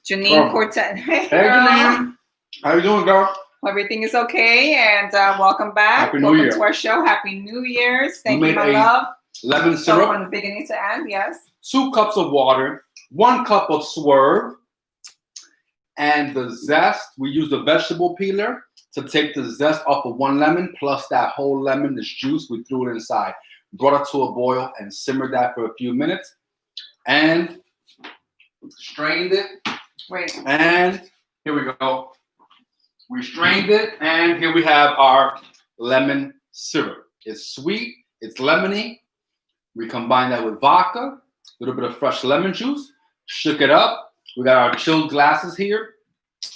Janine Cortez. Hey Janine. How you doing, girl? Everything is okay, and welcome back. Happy New Year. To our show. Happy New Year's. Thank you, my a love. Lemon So syrup. from the beginning to end, yes. 2 cups of water, 1 cup of swerve, And the zest, we use the vegetable peeler to take the zest off of one lemon, plus that whole lemon, this juice, we threw it inside. Brought it to a boil and simmered that for a few minutes. And strained it. Wait. And here we go. We strained it, and here we have our lemon syrup. It's sweet, it's lemony. We combine that with vodka, a little bit of fresh lemon juice, shook it up. We got our chilled glasses here.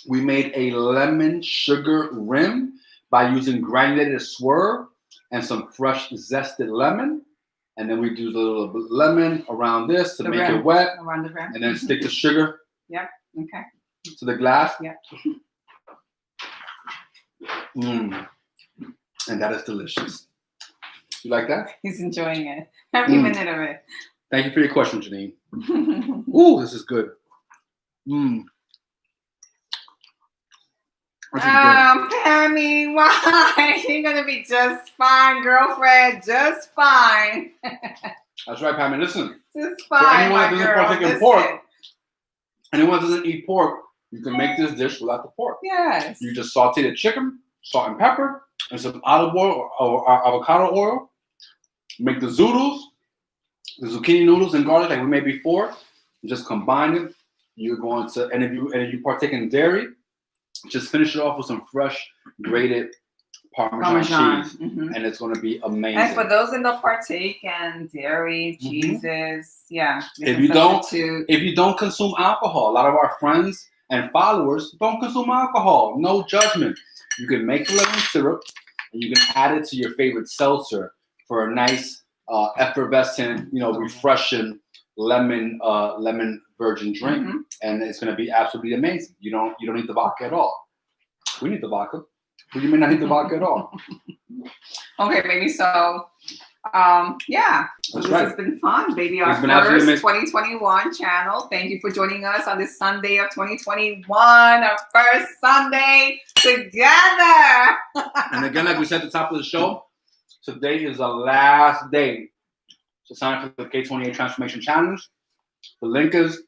We made a lemon sugar rim by using granulated swerve and some fresh zested lemon. And then we do a little bit of lemon around this to make it wet. Around the rim. And then stick the sugar. Yep. Okay. To the glass. Yep. And that is delicious. You like that? He's enjoying it. Every minute of it. Thank you for your question, Janine. Ooh, this is good. Pammy, why? You're gonna be just fine, girlfriend. Just fine. That's right, Pammy. Listen. Just fine, my girl. Anyone that doesn't eat pork, you can make this dish without the pork. Yes. You just saute the chicken, salt and pepper, and some olive oil or avocado oil. Make the zoodles, the zucchini noodles and garlic like we made before. You just combine it. You're going to, and if you partake in dairy, just finish it off with some fresh grated Parmesan cheese, and it's going to be amazing. And for those that don't partake in dairy, cheeses, if you don't consume alcohol, a lot of our friends and followers don't consume alcohol. No judgment. You can make the lemon syrup, and you can add it to your favorite seltzer for a nice, effervescent, refreshing lemon virgin drink, and it's going to be absolutely amazing. You don't need the vodka at all. We need the vodka, but you may not need the vodka at all. Okay, baby. So, this has been fun, baby. Our first 2021 channel. Thank you for joining us on this Sunday of 2021. Our first Sunday together. And again, like we said at the top of the show, today is the last day to sign up for the K28 Transformation Challenge. The link is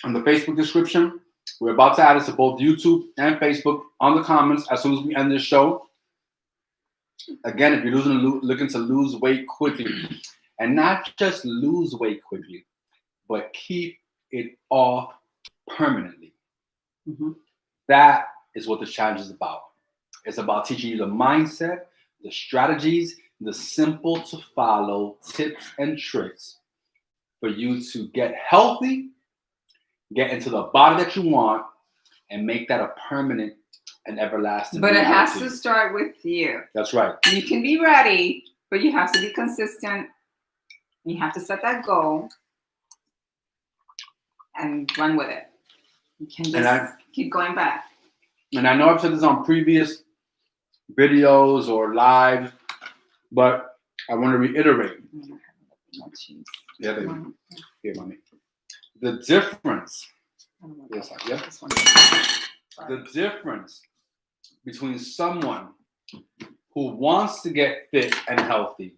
in the Facebook description. We're about to add it to both YouTube and Facebook on the comments as soon as we end this show. Again, if you're looking to lose weight quickly, and not just lose weight quickly, but keep it off permanently. That is what this challenge is about. It's about teaching you the mindset, the strategies, the simple to follow tips and tricks for you to get healthy, get into the body that you want, and make that a permanent and everlasting But reality. it has to start with you. That's right. You can be ready, but you have to be consistent. You have to set that goal and run with it. You can just keep going back. And I know I've said this on previous videos or live, but I want to reiterate. Yeah, baby. Here, mommy. The difference. Yes, yeah. The difference between someone who wants to get fit and healthy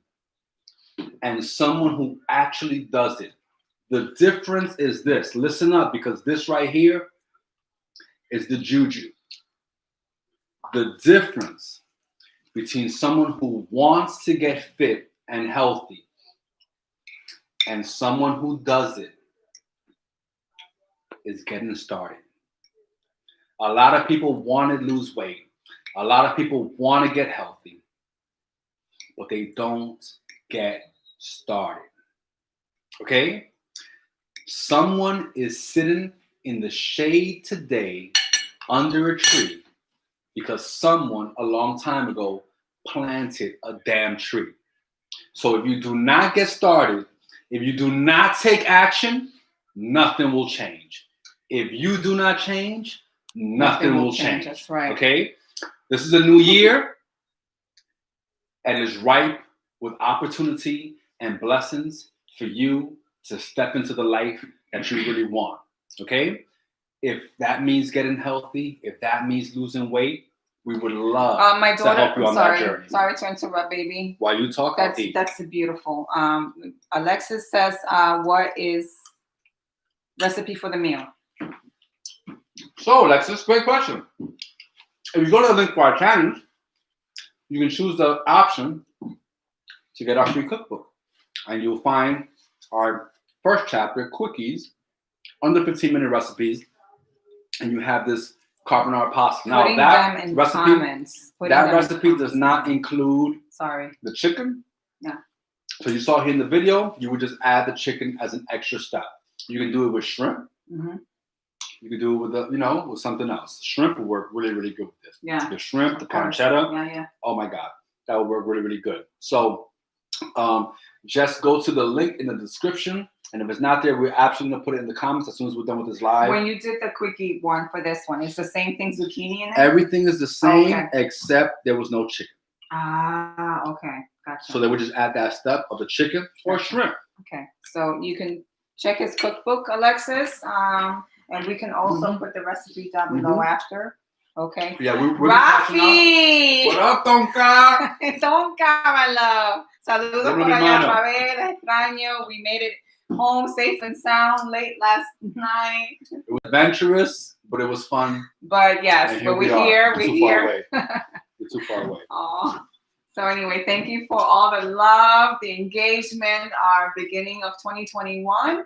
and someone who actually does it. The difference is this. Listen up, because this right here is the juju. The difference between someone who wants to get fit and healthy and someone who does it is getting started. A lot of people want to lose weight. A lot of people want to get healthy, but they don't get started. Okay? Someone is sitting in the shade today under a tree because someone a long time ago planted a damn tree. So if you do not get started, if you do not take action, nothing will change. If you do not change, nothing will change. That's right. Okay? This is a new year and is ripe with opportunity and blessings for you to step into the life that you really want. Okay? If that means getting healthy, if that means losing weight, we would love my daughter, to help you on that journey. Sorry to interrupt, baby. While you talk, that's beautiful. Alexis says, what is recipe for the meal? So, Alexis, great question. If you go to the link for our challenge, you can choose the option to get our free cookbook. And you'll find our first chapter, quickies, under 15-minute recipes. And you have this carbonara pasta. Now, Putting that them in recipe, comments. that recipe does not include Sorry. the chicken. Yeah. So you saw here in the video, you would just add the chicken as an extra step. You can do it with shrimp. Mm-hmm. You can do it with with something else. Shrimp will work really, really good with this. Yeah. The shrimp, the course. pancetta. Yeah. Oh my God, that would work really, really good. So just go to the link in the description. And if it's not there, we're absolutely going to put it in the comments as soon as we're done with this live. When you did the quickie one for this one, it's the same thing, zucchini in it? Everything is the same except there was no chicken. Ah, okay. Gotcha. So they would just add that step of the chicken or shrimp. Okay. So you can check his cookbook, Alexis. And we can also put the recipe down below after. Okay. Yeah, we're Rafi! What up, Tonka? Tonka, my love. Saludos por allá, Rafael. Extraño. We made it home safe and sound late last night. It was adventurous, but it was fun. But yes, but we're here. We're here. We're too far away. Aww. So anyway, thank you for all the love, the engagement, our beginning of 2021.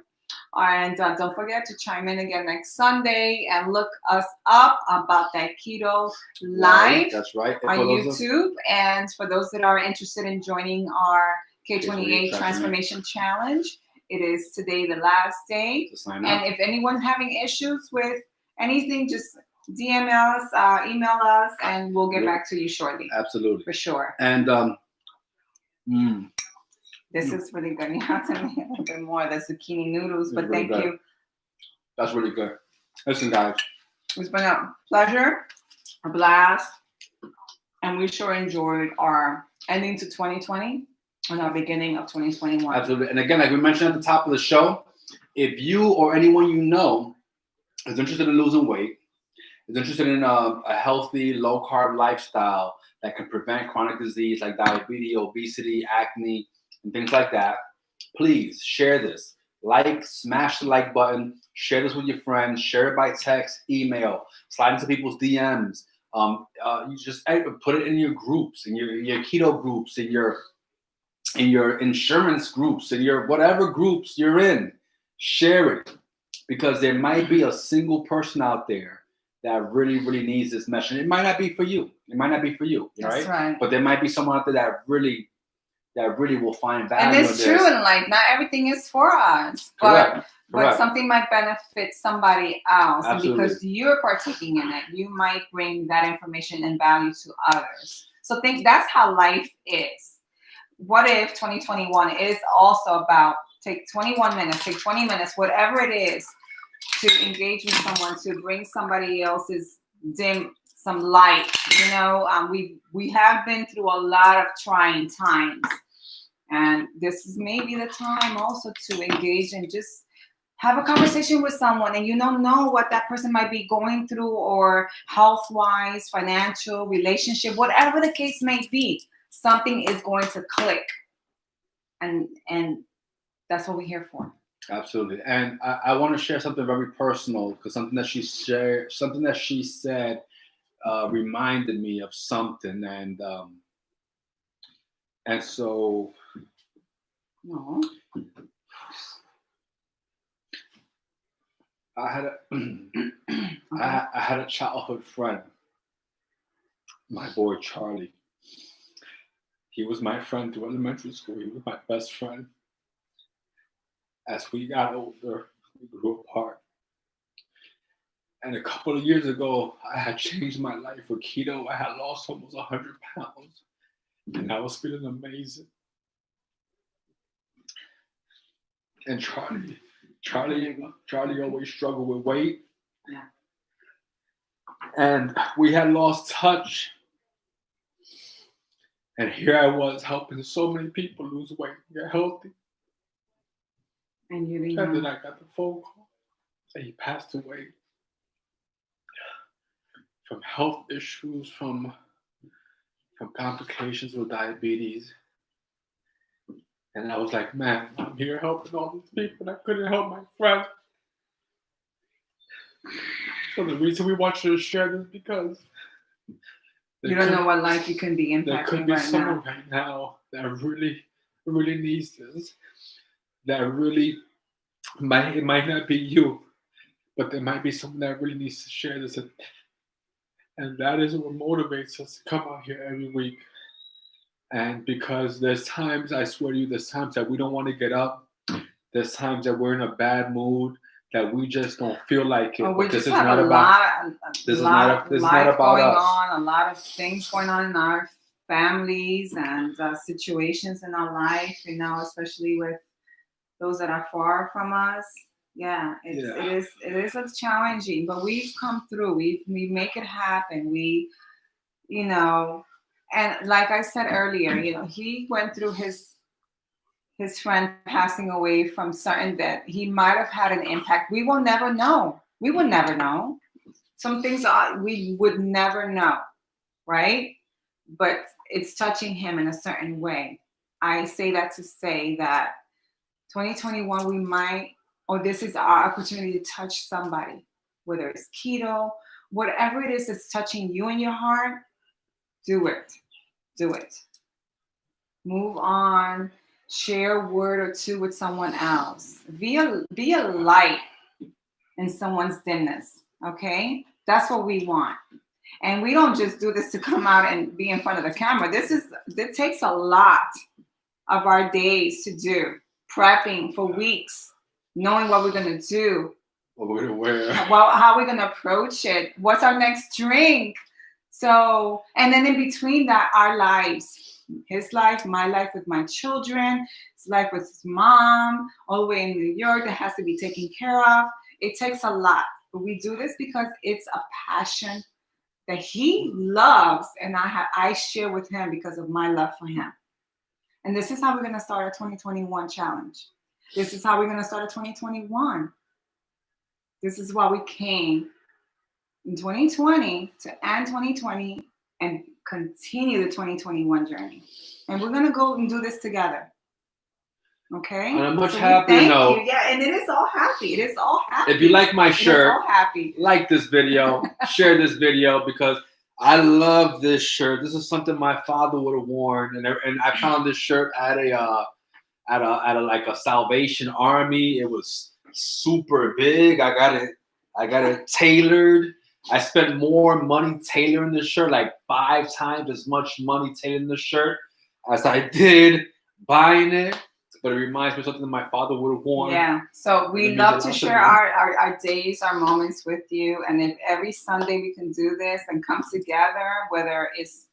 And don't forget to chime in again next Sunday and look us up about that Keto Live. That's right. On YouTube. And for those that are interested in joining our K28 Transformation Challenge, it is today the last day. And if anyone's having issues with anything, just DM us, email us, and we'll get back to you shortly. Absolutely. For sure. And this is really good. You have to make a little bit more of the zucchini noodles, but thank you. That's really good. Listen, guys. It's been a pleasure, a blast, and we sure enjoyed our ending to 2020 and our beginning of 2021. Absolutely. And again, like we mentioned at the top of the show, if you or anyone you know is interested in losing weight, is interested in a healthy, low-carb lifestyle that can prevent chronic disease like diabetes, obesity, acne, and things like that, please share this. Smash the like button, share this with your friends, share it by text, email, slide into people's DMs. You just put it in your groups, in your keto groups, in your insurance groups, in your whatever groups you're in. Share it, because there might be a single person out there that really, really needs this message. It might not be for you. That's right. But there might be someone out there that really will find value. And it's true, and like not everything is for us, but something might benefit somebody else. Absolutely. And because you're partaking in it, you might bring that information and value to others. So that's how life is. What if 2021 is also about take 21 minutes, take 20 minutes, whatever it is, to engage with someone, to bring somebody else's some light. We have been through a lot of trying times. And this is maybe the time also to engage and just have a conversation with someone. And you don't know what that person might be going through, or health-wise, financial, relationship, whatever the case may be, something is going to click. And that's what we're here for. Absolutely. And I want to share something very personal, because something that she said reminded me of something. And so I had a childhood friend, my boy Charlie. He was my friend through elementary school. He was my best friend. As we got older, we grew apart. And a couple of years ago, I had changed my life for keto. I had lost almost 100 pounds, and I was feeling amazing. And Charlie always struggled with weight. Yeah. And we had lost touch. And here I was helping so many people lose weight and get healthy. And then I got the phone call that he passed away from health issues, from complications with diabetes. And I was like, man, I'm here helping all these people, and I couldn't help my friend. So the reason we want you to share this because You don't know what life you can be there could impacting be right someone now. right now that really needs this. That really it might not be you, but there might be someone that really needs to share this, and that is what motivates us to come out here every week. And because there's times, I swear to you, there's times that we don't want to get up. There's times that we're in a bad mood, that we just don't feel like it. Oh, we But this just is have not a about. lot, This is not life about going us. on, a lot of things going on in our families and situations in our life, you know, especially with those that are far from us. Yeah, it is a challenging, but we've come through. We make it happen. We, you know, and like I said earlier, you know, he went through his friend passing away from certain that he might have had an impact. We will never know. We will never know. Some things we would never know, right? But it's touching him in a certain way. I say that to say that 2021, we might, or this is our opportunity to touch somebody, whether it's keto, whatever it is that's touching you in your heart, do it. Do it. Move on. Share a word or two with someone else. Be a light in someone's dimness. Okay? That's what we want. And we don't just do this to come out and be in front of the camera. It takes a lot of our days to do. Prepping for weeks, knowing what we're gonna do, What we're gonna wear. how we're gonna approach it, what's our next drink. So, and then in between that, our lives, his life, my life with my children, his life with his mom, all the way in New York that has to be taken care of. It takes a lot, but we do this because it's a passion that he loves, and I share with him because of my love for him. And this is how we're going to start a 2021 challenge. This is how we're going to start a 2021. This is why we came in 2020 to end 2020 and continue the 2021 journey. And we're going to go and do this together. Okay? On a much happier note. Yeah, and it is all happy. It is all happy. If you like my shirt, it is all happy. Like this video, share this video, because I love this shirt. This is something my father would have worn, and I found this shirt at a like a Salvation Army. It was super big. I got it tailored. I spent more money tailoring this shirt, like 5 times as much money tailoring this shirt as I did buying it. But it reminds me of something that my father would have worn. Yeah. So we love to share our days, our moments with you. And if every Sunday we can do this and come together, whether it's,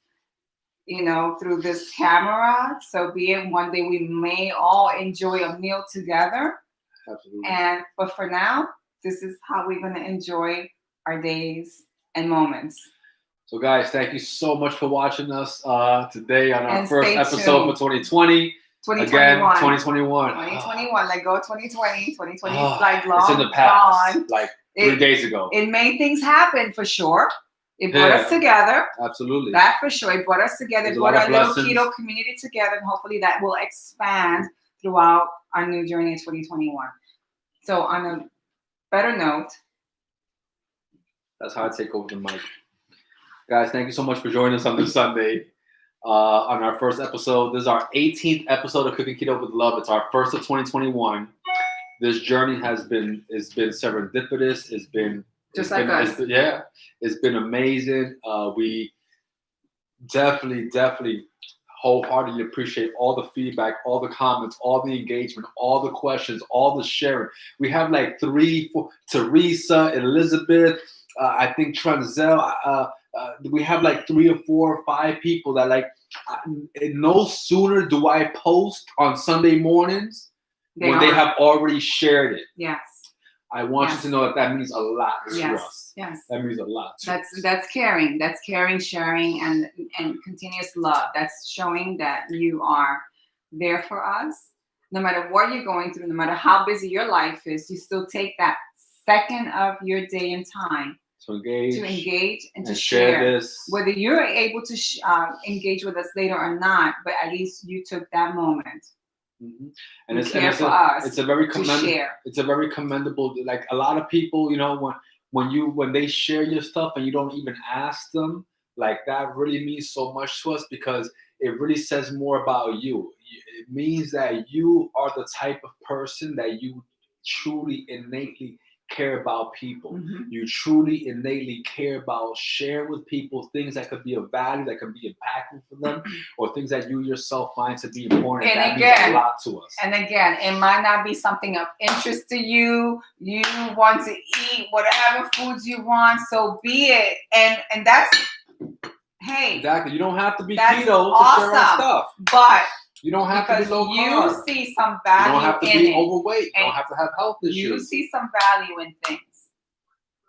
you know, through this camera, so be it one day we may all enjoy a meal together. Absolutely. But for now, this is how we're going to enjoy our days and moments. So guys, thank you so much for watching us today on our And first episode for 2020. 2021. Again, 2021. 2021. Let go of 2020. 2020 is like long it's in the past. gone. Like 3 days ago. It made things happen for sure. It brought us together. Absolutely. That for sure. It brought us together. There's It brought our little lessons. keto community together. And hopefully that will expand throughout our new journey in 2021. So on a better note. That's how I take over the mic. Guys, thank you so much for joining us on this Sunday. On our first episode. This is our 18th episode of Cooking Keto with Love. It's our first of 2021. This journey has been serendipitous. It's been Just like us. It's been amazing. We definitely wholeheartedly appreciate all the feedback, all the comments, all the engagement, all the questions, all the sharing. We have like 3, 4, Teresa, Elizabeth, I think Tranzel, we have like 3 or 4 or 5 people that like, no sooner do I post on Sunday mornings when they have already shared it. Yes. I want you to know that means a lot to us. Yes. That means a lot to us. That's caring. That's caring, sharing, and continuous love. That's showing that you are there for us. No matter what you're going through, no matter how busy your life is, you still take that second of your day and time to engage and to share this. Whether you're able to engage with us later or not, but at least you took that moment. Mm-hmm. And it's a very commendable. Like a lot of people, you know, when they share your stuff and you don't even ask them, like that really means so much to us because it really says more about you. It means that you are the type of person that you truly innately care about people. Mhm. You truly innately care about share with people things that could be of value, that could be impactful for them, or things that you yourself find to be important. And that again, means a lot to us. And again, it might not be something of interest to you. You want to eat whatever foods you want, so be it. And that's, hey, Exactly. You don't have to be that's keto to share our awesome. stuff. But You don't have to because be low you carb. see some You value don't have to in be it. overweight. You don't And have to have health issues. You see some value in things.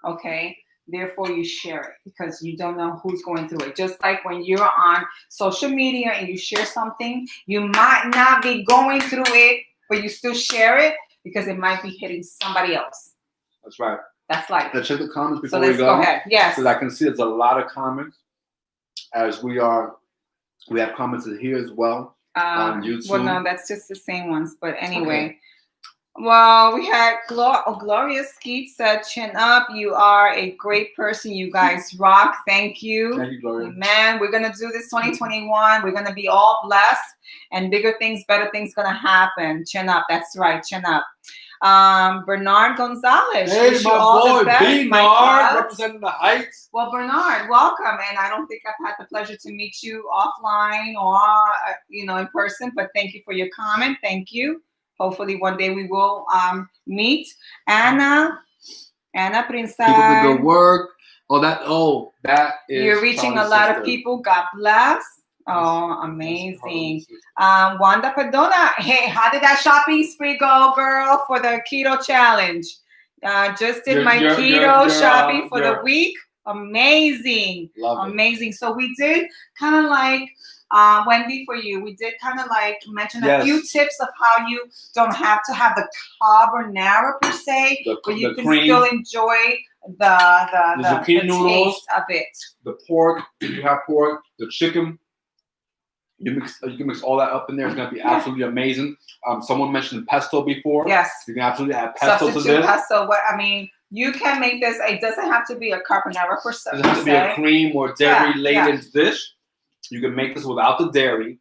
Okay? Therefore, you share it because you don't know who's going through it. Just like when you're on social media and you share something, you might not be going through it, but you still share it because it might be hitting somebody else. That's right. That's life. Let's check the comments So before we let's go. go ahead. Yes. Because I can see there's a lot of comments as we have comments here as well on YouTube. Well, no, that's just the same ones. But anyway. Okay. Well, we had Gloria Skeet said, "Chin up, you are a great person. You guys rock. Thank you." Thank you, Gloria. Man, we're going to do this 2021. We're going to be all blessed and bigger things, better things going to happen. Chin up. That's right. Chin up. Bernard Gonzalez. Hey, wish my you all the boy, best, Bernard, representing the Heights. Well, Bernard, welcome. And I don't think I've had the pleasure to meet you offline or, in person, but thank you for your comment. Thank you. Hopefully one day we will meet. Anna Prince. Keep up the good work. That is. You're reaching a lot of people. God bless. Oh, amazing. Wanda Padona. Hey, how did that shopping spree go, girl, for the keto challenge? Just did my keto shopping for the week. Amazing. Amazing. So we did kind of like Wendy, for you, we did kind of like mention a few tips of how you don't have to have the carbonara per se, but you can still enjoy the zucchini noodles, taste of it. The pork, if you have pork, the chicken. You can mix all that up in there. It's gonna be absolutely amazing. Someone mentioned pesto before. Yes. You can absolutely add pesto to this. Pesto. You can make this. It doesn't have to be a carbonara per se. It doesn't have to be a cream or dairy laden dish. You can make this without the dairy,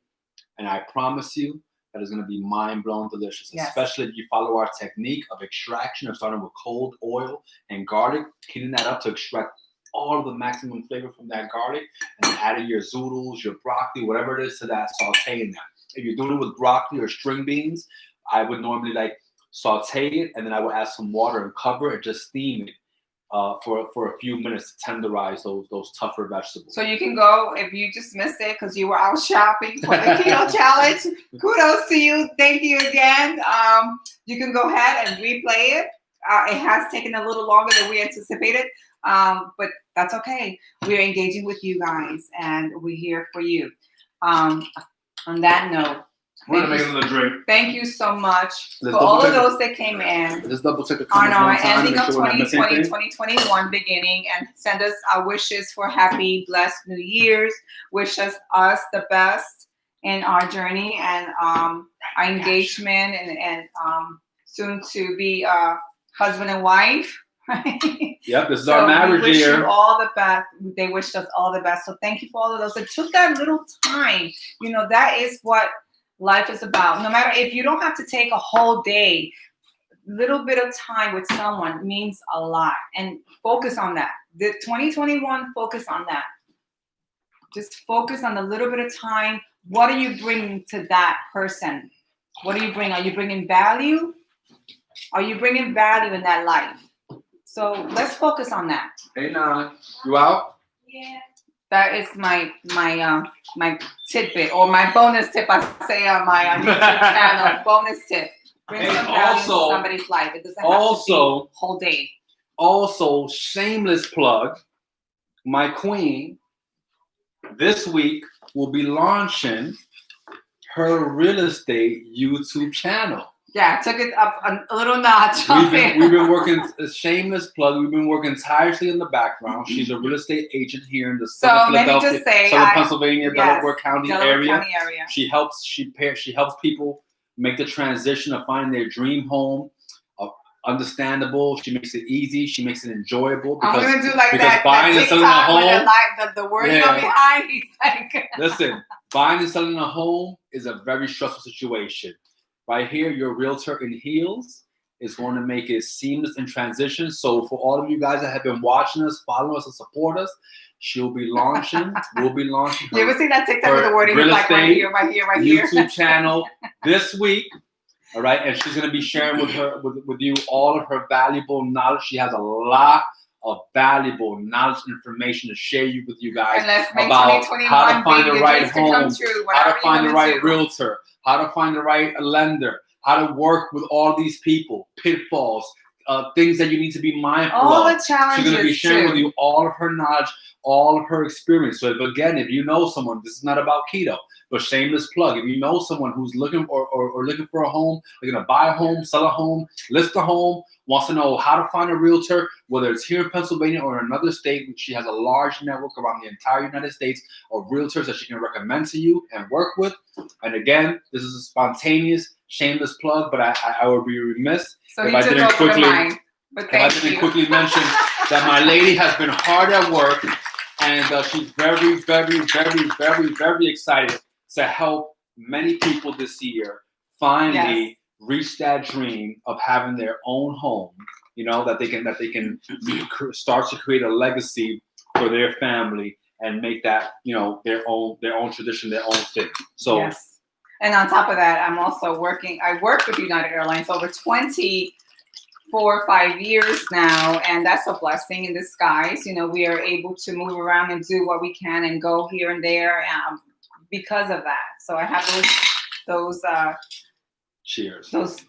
and I promise you that it's going to be mind-blowing delicious, especially if you follow our technique of extraction of starting with cold oil and garlic, heating that up to extract all of the maximum flavor from that garlic, and then adding your zoodles, your broccoli, whatever it is to that, sauteing that. If you're doing it with broccoli or string beans, I would normally saute it, and then I would add some water and cover it, just steam it. For a few minutes to tenderize those tougher vegetables. So you can go, if you just missed it because you were out shopping for the keto challenge, kudos to you. Thank you again. You can go ahead and replay it. It has taken a little longer than we anticipated, but that's okay. We're engaging with you guys, and we're here for you. On that note, we're gonna make another drink. Thank you so much for all of those that came in. Let's double check the comments on our ending of 2020, 2021 beginning, and send us our wishes for happy, blessed New Year's. Wish us the best in our journey and our engagement and soon to be husband and wife. Right? Yep, this is our marriage year. We wish you all the best. They wished us all the best. So thank you for all of those that took that little time. That is what life is about. No matter if you don't have to take a whole day, little bit of time with someone means a lot. And focus on that. The 2021, focus on that. Just focus on the little bit of time. What are you bringing to that person? What are you bringing? Are you bringing value? Are you bringing value in that life? So let's focus on that. Hey, Nana, you out? Yeah. That is my tidbit or my bonus tip. I say on my YouTube channel, bonus tip. Bring some value to somebody's life. It doesn't have to be a whole day. Also, shameless plug, my queen this week will be launching her real estate YouTube channel. Yeah, took it up a little notch. We've been working, a shameless plug, we've been working tirelessly in the background. She's a real estate agent here in the Southern Pennsylvania, Delaware County area. She helps people make the transition of finding their dream home, understandable. She makes it easy. She makes it enjoyable. I'm Because, gonna do like because that. buying and selling a TikTok with home. the wording Yeah. behind. He's like, Listen, buying and selling a home is a very stressful situation. Right here, your realtor in heels is going to make it seamless in transition. So for all of you guys that have been watching us, following us, and support us, we'll be launching. you ever see that TikTok with the wording? real It's like right estate here, right here, right here. YouTube channel this week. All right, and she's going to be sharing with you all of her valuable knowledge. She has a lot of valuable knowledge and information to share with you guys And let's make about 2021 how to find the your right dreams to home, come true, how to whatever find the you right wanna do. realtor, how to find the right lender, how to work with all these people, pitfalls, things that you need to be mindful All of. the challenges. She's going to be sharing with too. you all of her knowledge, all of her experience. So if you know someone, this is not about keto, but shameless plug. If you know someone who's looking or looking for a home, they're going to buy a home, sell a home, list a home, wants to know how to find a realtor, whether it's here in Pennsylvania or in another state, which she has a large network around the entire United States of realtors that she can recommend to you and work with. And again, this is a spontaneous, shameless plug, but I would be remiss So if he I took didn't over quickly, mine. But if I thank didn't you. quickly mention that my lady has been hard at work, and she's very, very, very, very, very excited to help many people this year finally reach that dream of having their own home. You know, that they can start to create a legacy for their family and make that, you know, their own tradition, their own thing. So Yes. And on top of that, I'm also working. I work with United Airlines over 24 or 5 years now, and that's a blessing in disguise. You know, we are able to move around and do what we can and go here and there because of that. So I have those cheers. Those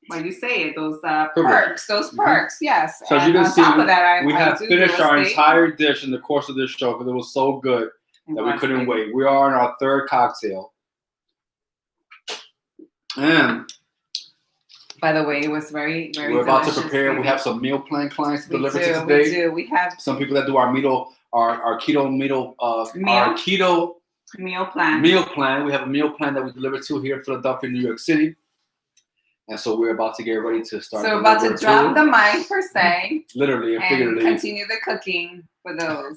what do you say it? Those perks. Those perks. Yes. So as and you can on see, top of that, we have do finished real our estate. entire dish in the course of this show because it was so good that we couldn't wait. We are on our third cocktail. And by the way, it was very, very we're about to delicious, prepare. baby. We have some meal plan clients to deliver to today. We do. We have some people that do our keto meal plan. Meal plan. We have a meal plan that we deliver to here in Philadelphia, New York City. And so we're about to get ready to start. So we're about to drop the mic per se. Literally and figuratively. Continue the cooking for those.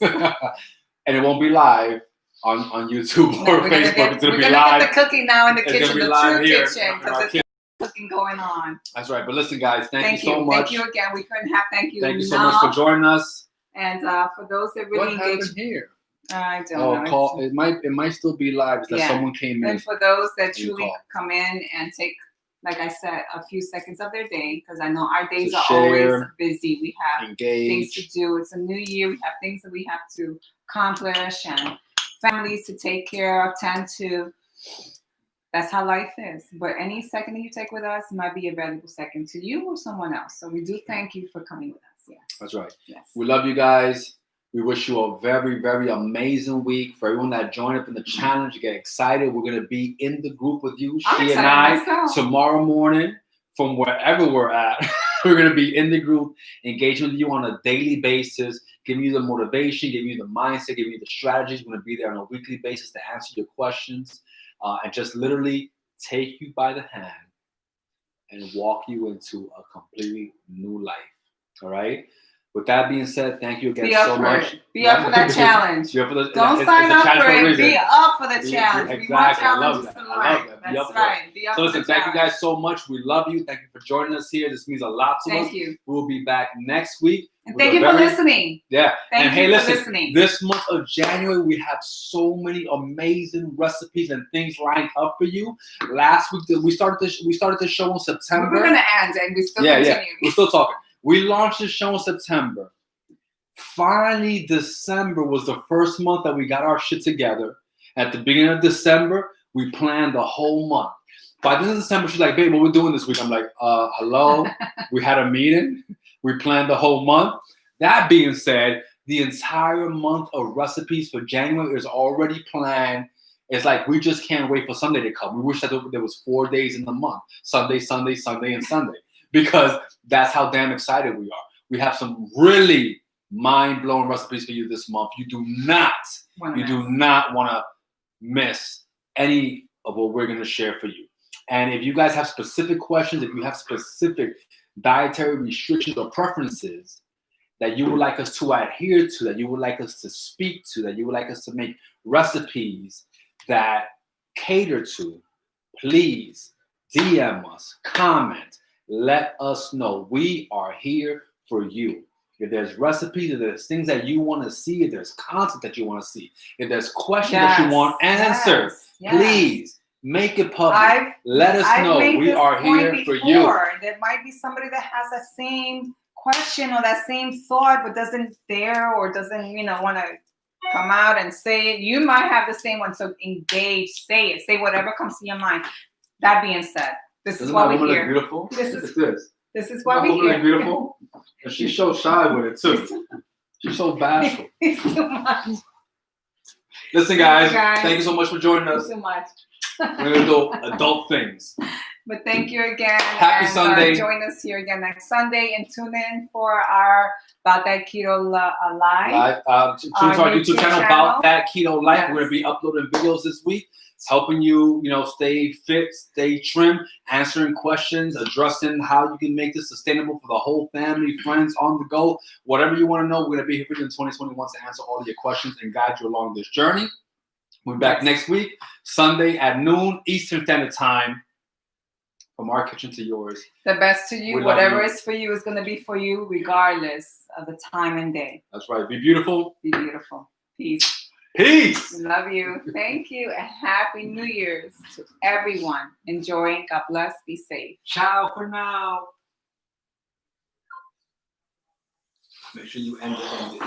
And it won't be live on YouTube or Facebook. It's going to be live. Get the cooking now in the kitchen, the true here kitchen, because there's cooking going on. That's right. But listen, guys, thank you so much. Thank you again. We couldn't have thank you. Thank you so much for joining us. And for those that really engage here. I don't know. It might still be live. It's that someone came in. And for those that truly come in and take, like I said, a few seconds of their day, because I know our days are always busy. We have things to do. It's a new year. We have things that we have to accomplish and families to take care of, tend to. That's how life is. But any second that you take with us might be a valuable second to you or someone else. So we do thank you for coming with us. Yes. That's right. Yes. We love you guys. We wish you a very, very amazing week. For everyone that joined up in the challenge, get excited. We're going to be in the group with you, she and I, tomorrow morning from wherever we're at. We're going to be in the group, engaging with you on a daily basis, giving you the motivation, giving you the mindset, giving you the strategies. We're going to be there on a weekly basis to answer your questions and just literally take you by the hand and walk you into a completely new life. All right? With that being said, thank you again so much. Be up for that challenge. Don't sign up for it. Be up for the challenge. Exactly. I love that. That's right. Be up so listen, thank you guys so much. We love you. Thank you for joining us here. This means a lot to us. Thank you. We'll be back next week. And thank you for listening. Yeah. Thank you for listening. This month of January, we have so many amazing recipes and things lined up for you. Last week, we started the show in September. We're going to end and we still continue. Yeah. We're still talking. We launched the show in September. Finally, December was the first month that we got our shit together. At the beginning of December, we planned the whole month. By the end of December, she's like, babe, what we're doing this week? I'm like, hello? We had a meeting. We planned the whole month. That being said, the entire month of recipes for January is already planned. It's like we just can't wait for Sunday to come. We wish that there was 4 days in the month. Sunday, Sunday, Sunday, and Sunday. Because that's how damn excited we are. We have some really mind-blowing recipes for you this month. You do not want to miss any of what we're going to share for you. And if you guys have specific questions, if you have specific dietary restrictions or preferences that you would like us to adhere to, that you would like us to speak to, that you would like us to make recipes that cater to, please DM us, comment, let us know. We are here for you. If there's recipes, if there's things that you want to see, if there's content that you want to see, if there's questions that you want answered, please make it public. Let us know. We are here for you. There might be somebody that has that same question or that same thought, but doesn't dare or doesn't, want to come out and say it. You might have the same one. So engage, say it, say whatever comes to your mind. That being said, this is why we're here. Beautiful. This is why we're here. Beautiful. And she's so shy with it too. She's so bashful. It's too much. Listen, guys, thank you so much for joining us. Too much. We're gonna do adult things. But thank you again. Happy Sunday. Join us here again next Sunday and tune in for our About That Keto Live. Tune to our YouTube channel, About That Keto Life. Yes. We're gonna be uploading videos this week, helping you, stay fit, stay trim, answering questions, addressing how you can make this sustainable for the whole family, friends, on the go. Whatever you want to know, we're gonna be here for you in 2021 to answer all of your questions and guide you along this journey. We're back next week, Sunday at noon Eastern Standard Time. From our kitchen to yours. The best to you. Whatever is for you is going to be for you regardless of the time and day. That's right. Be beautiful. Be beautiful. Peace. Peace. Love you. Thank you. And Happy New Year's to everyone. Enjoy. God bless. Be safe. Ciao for now. Make sure you end it.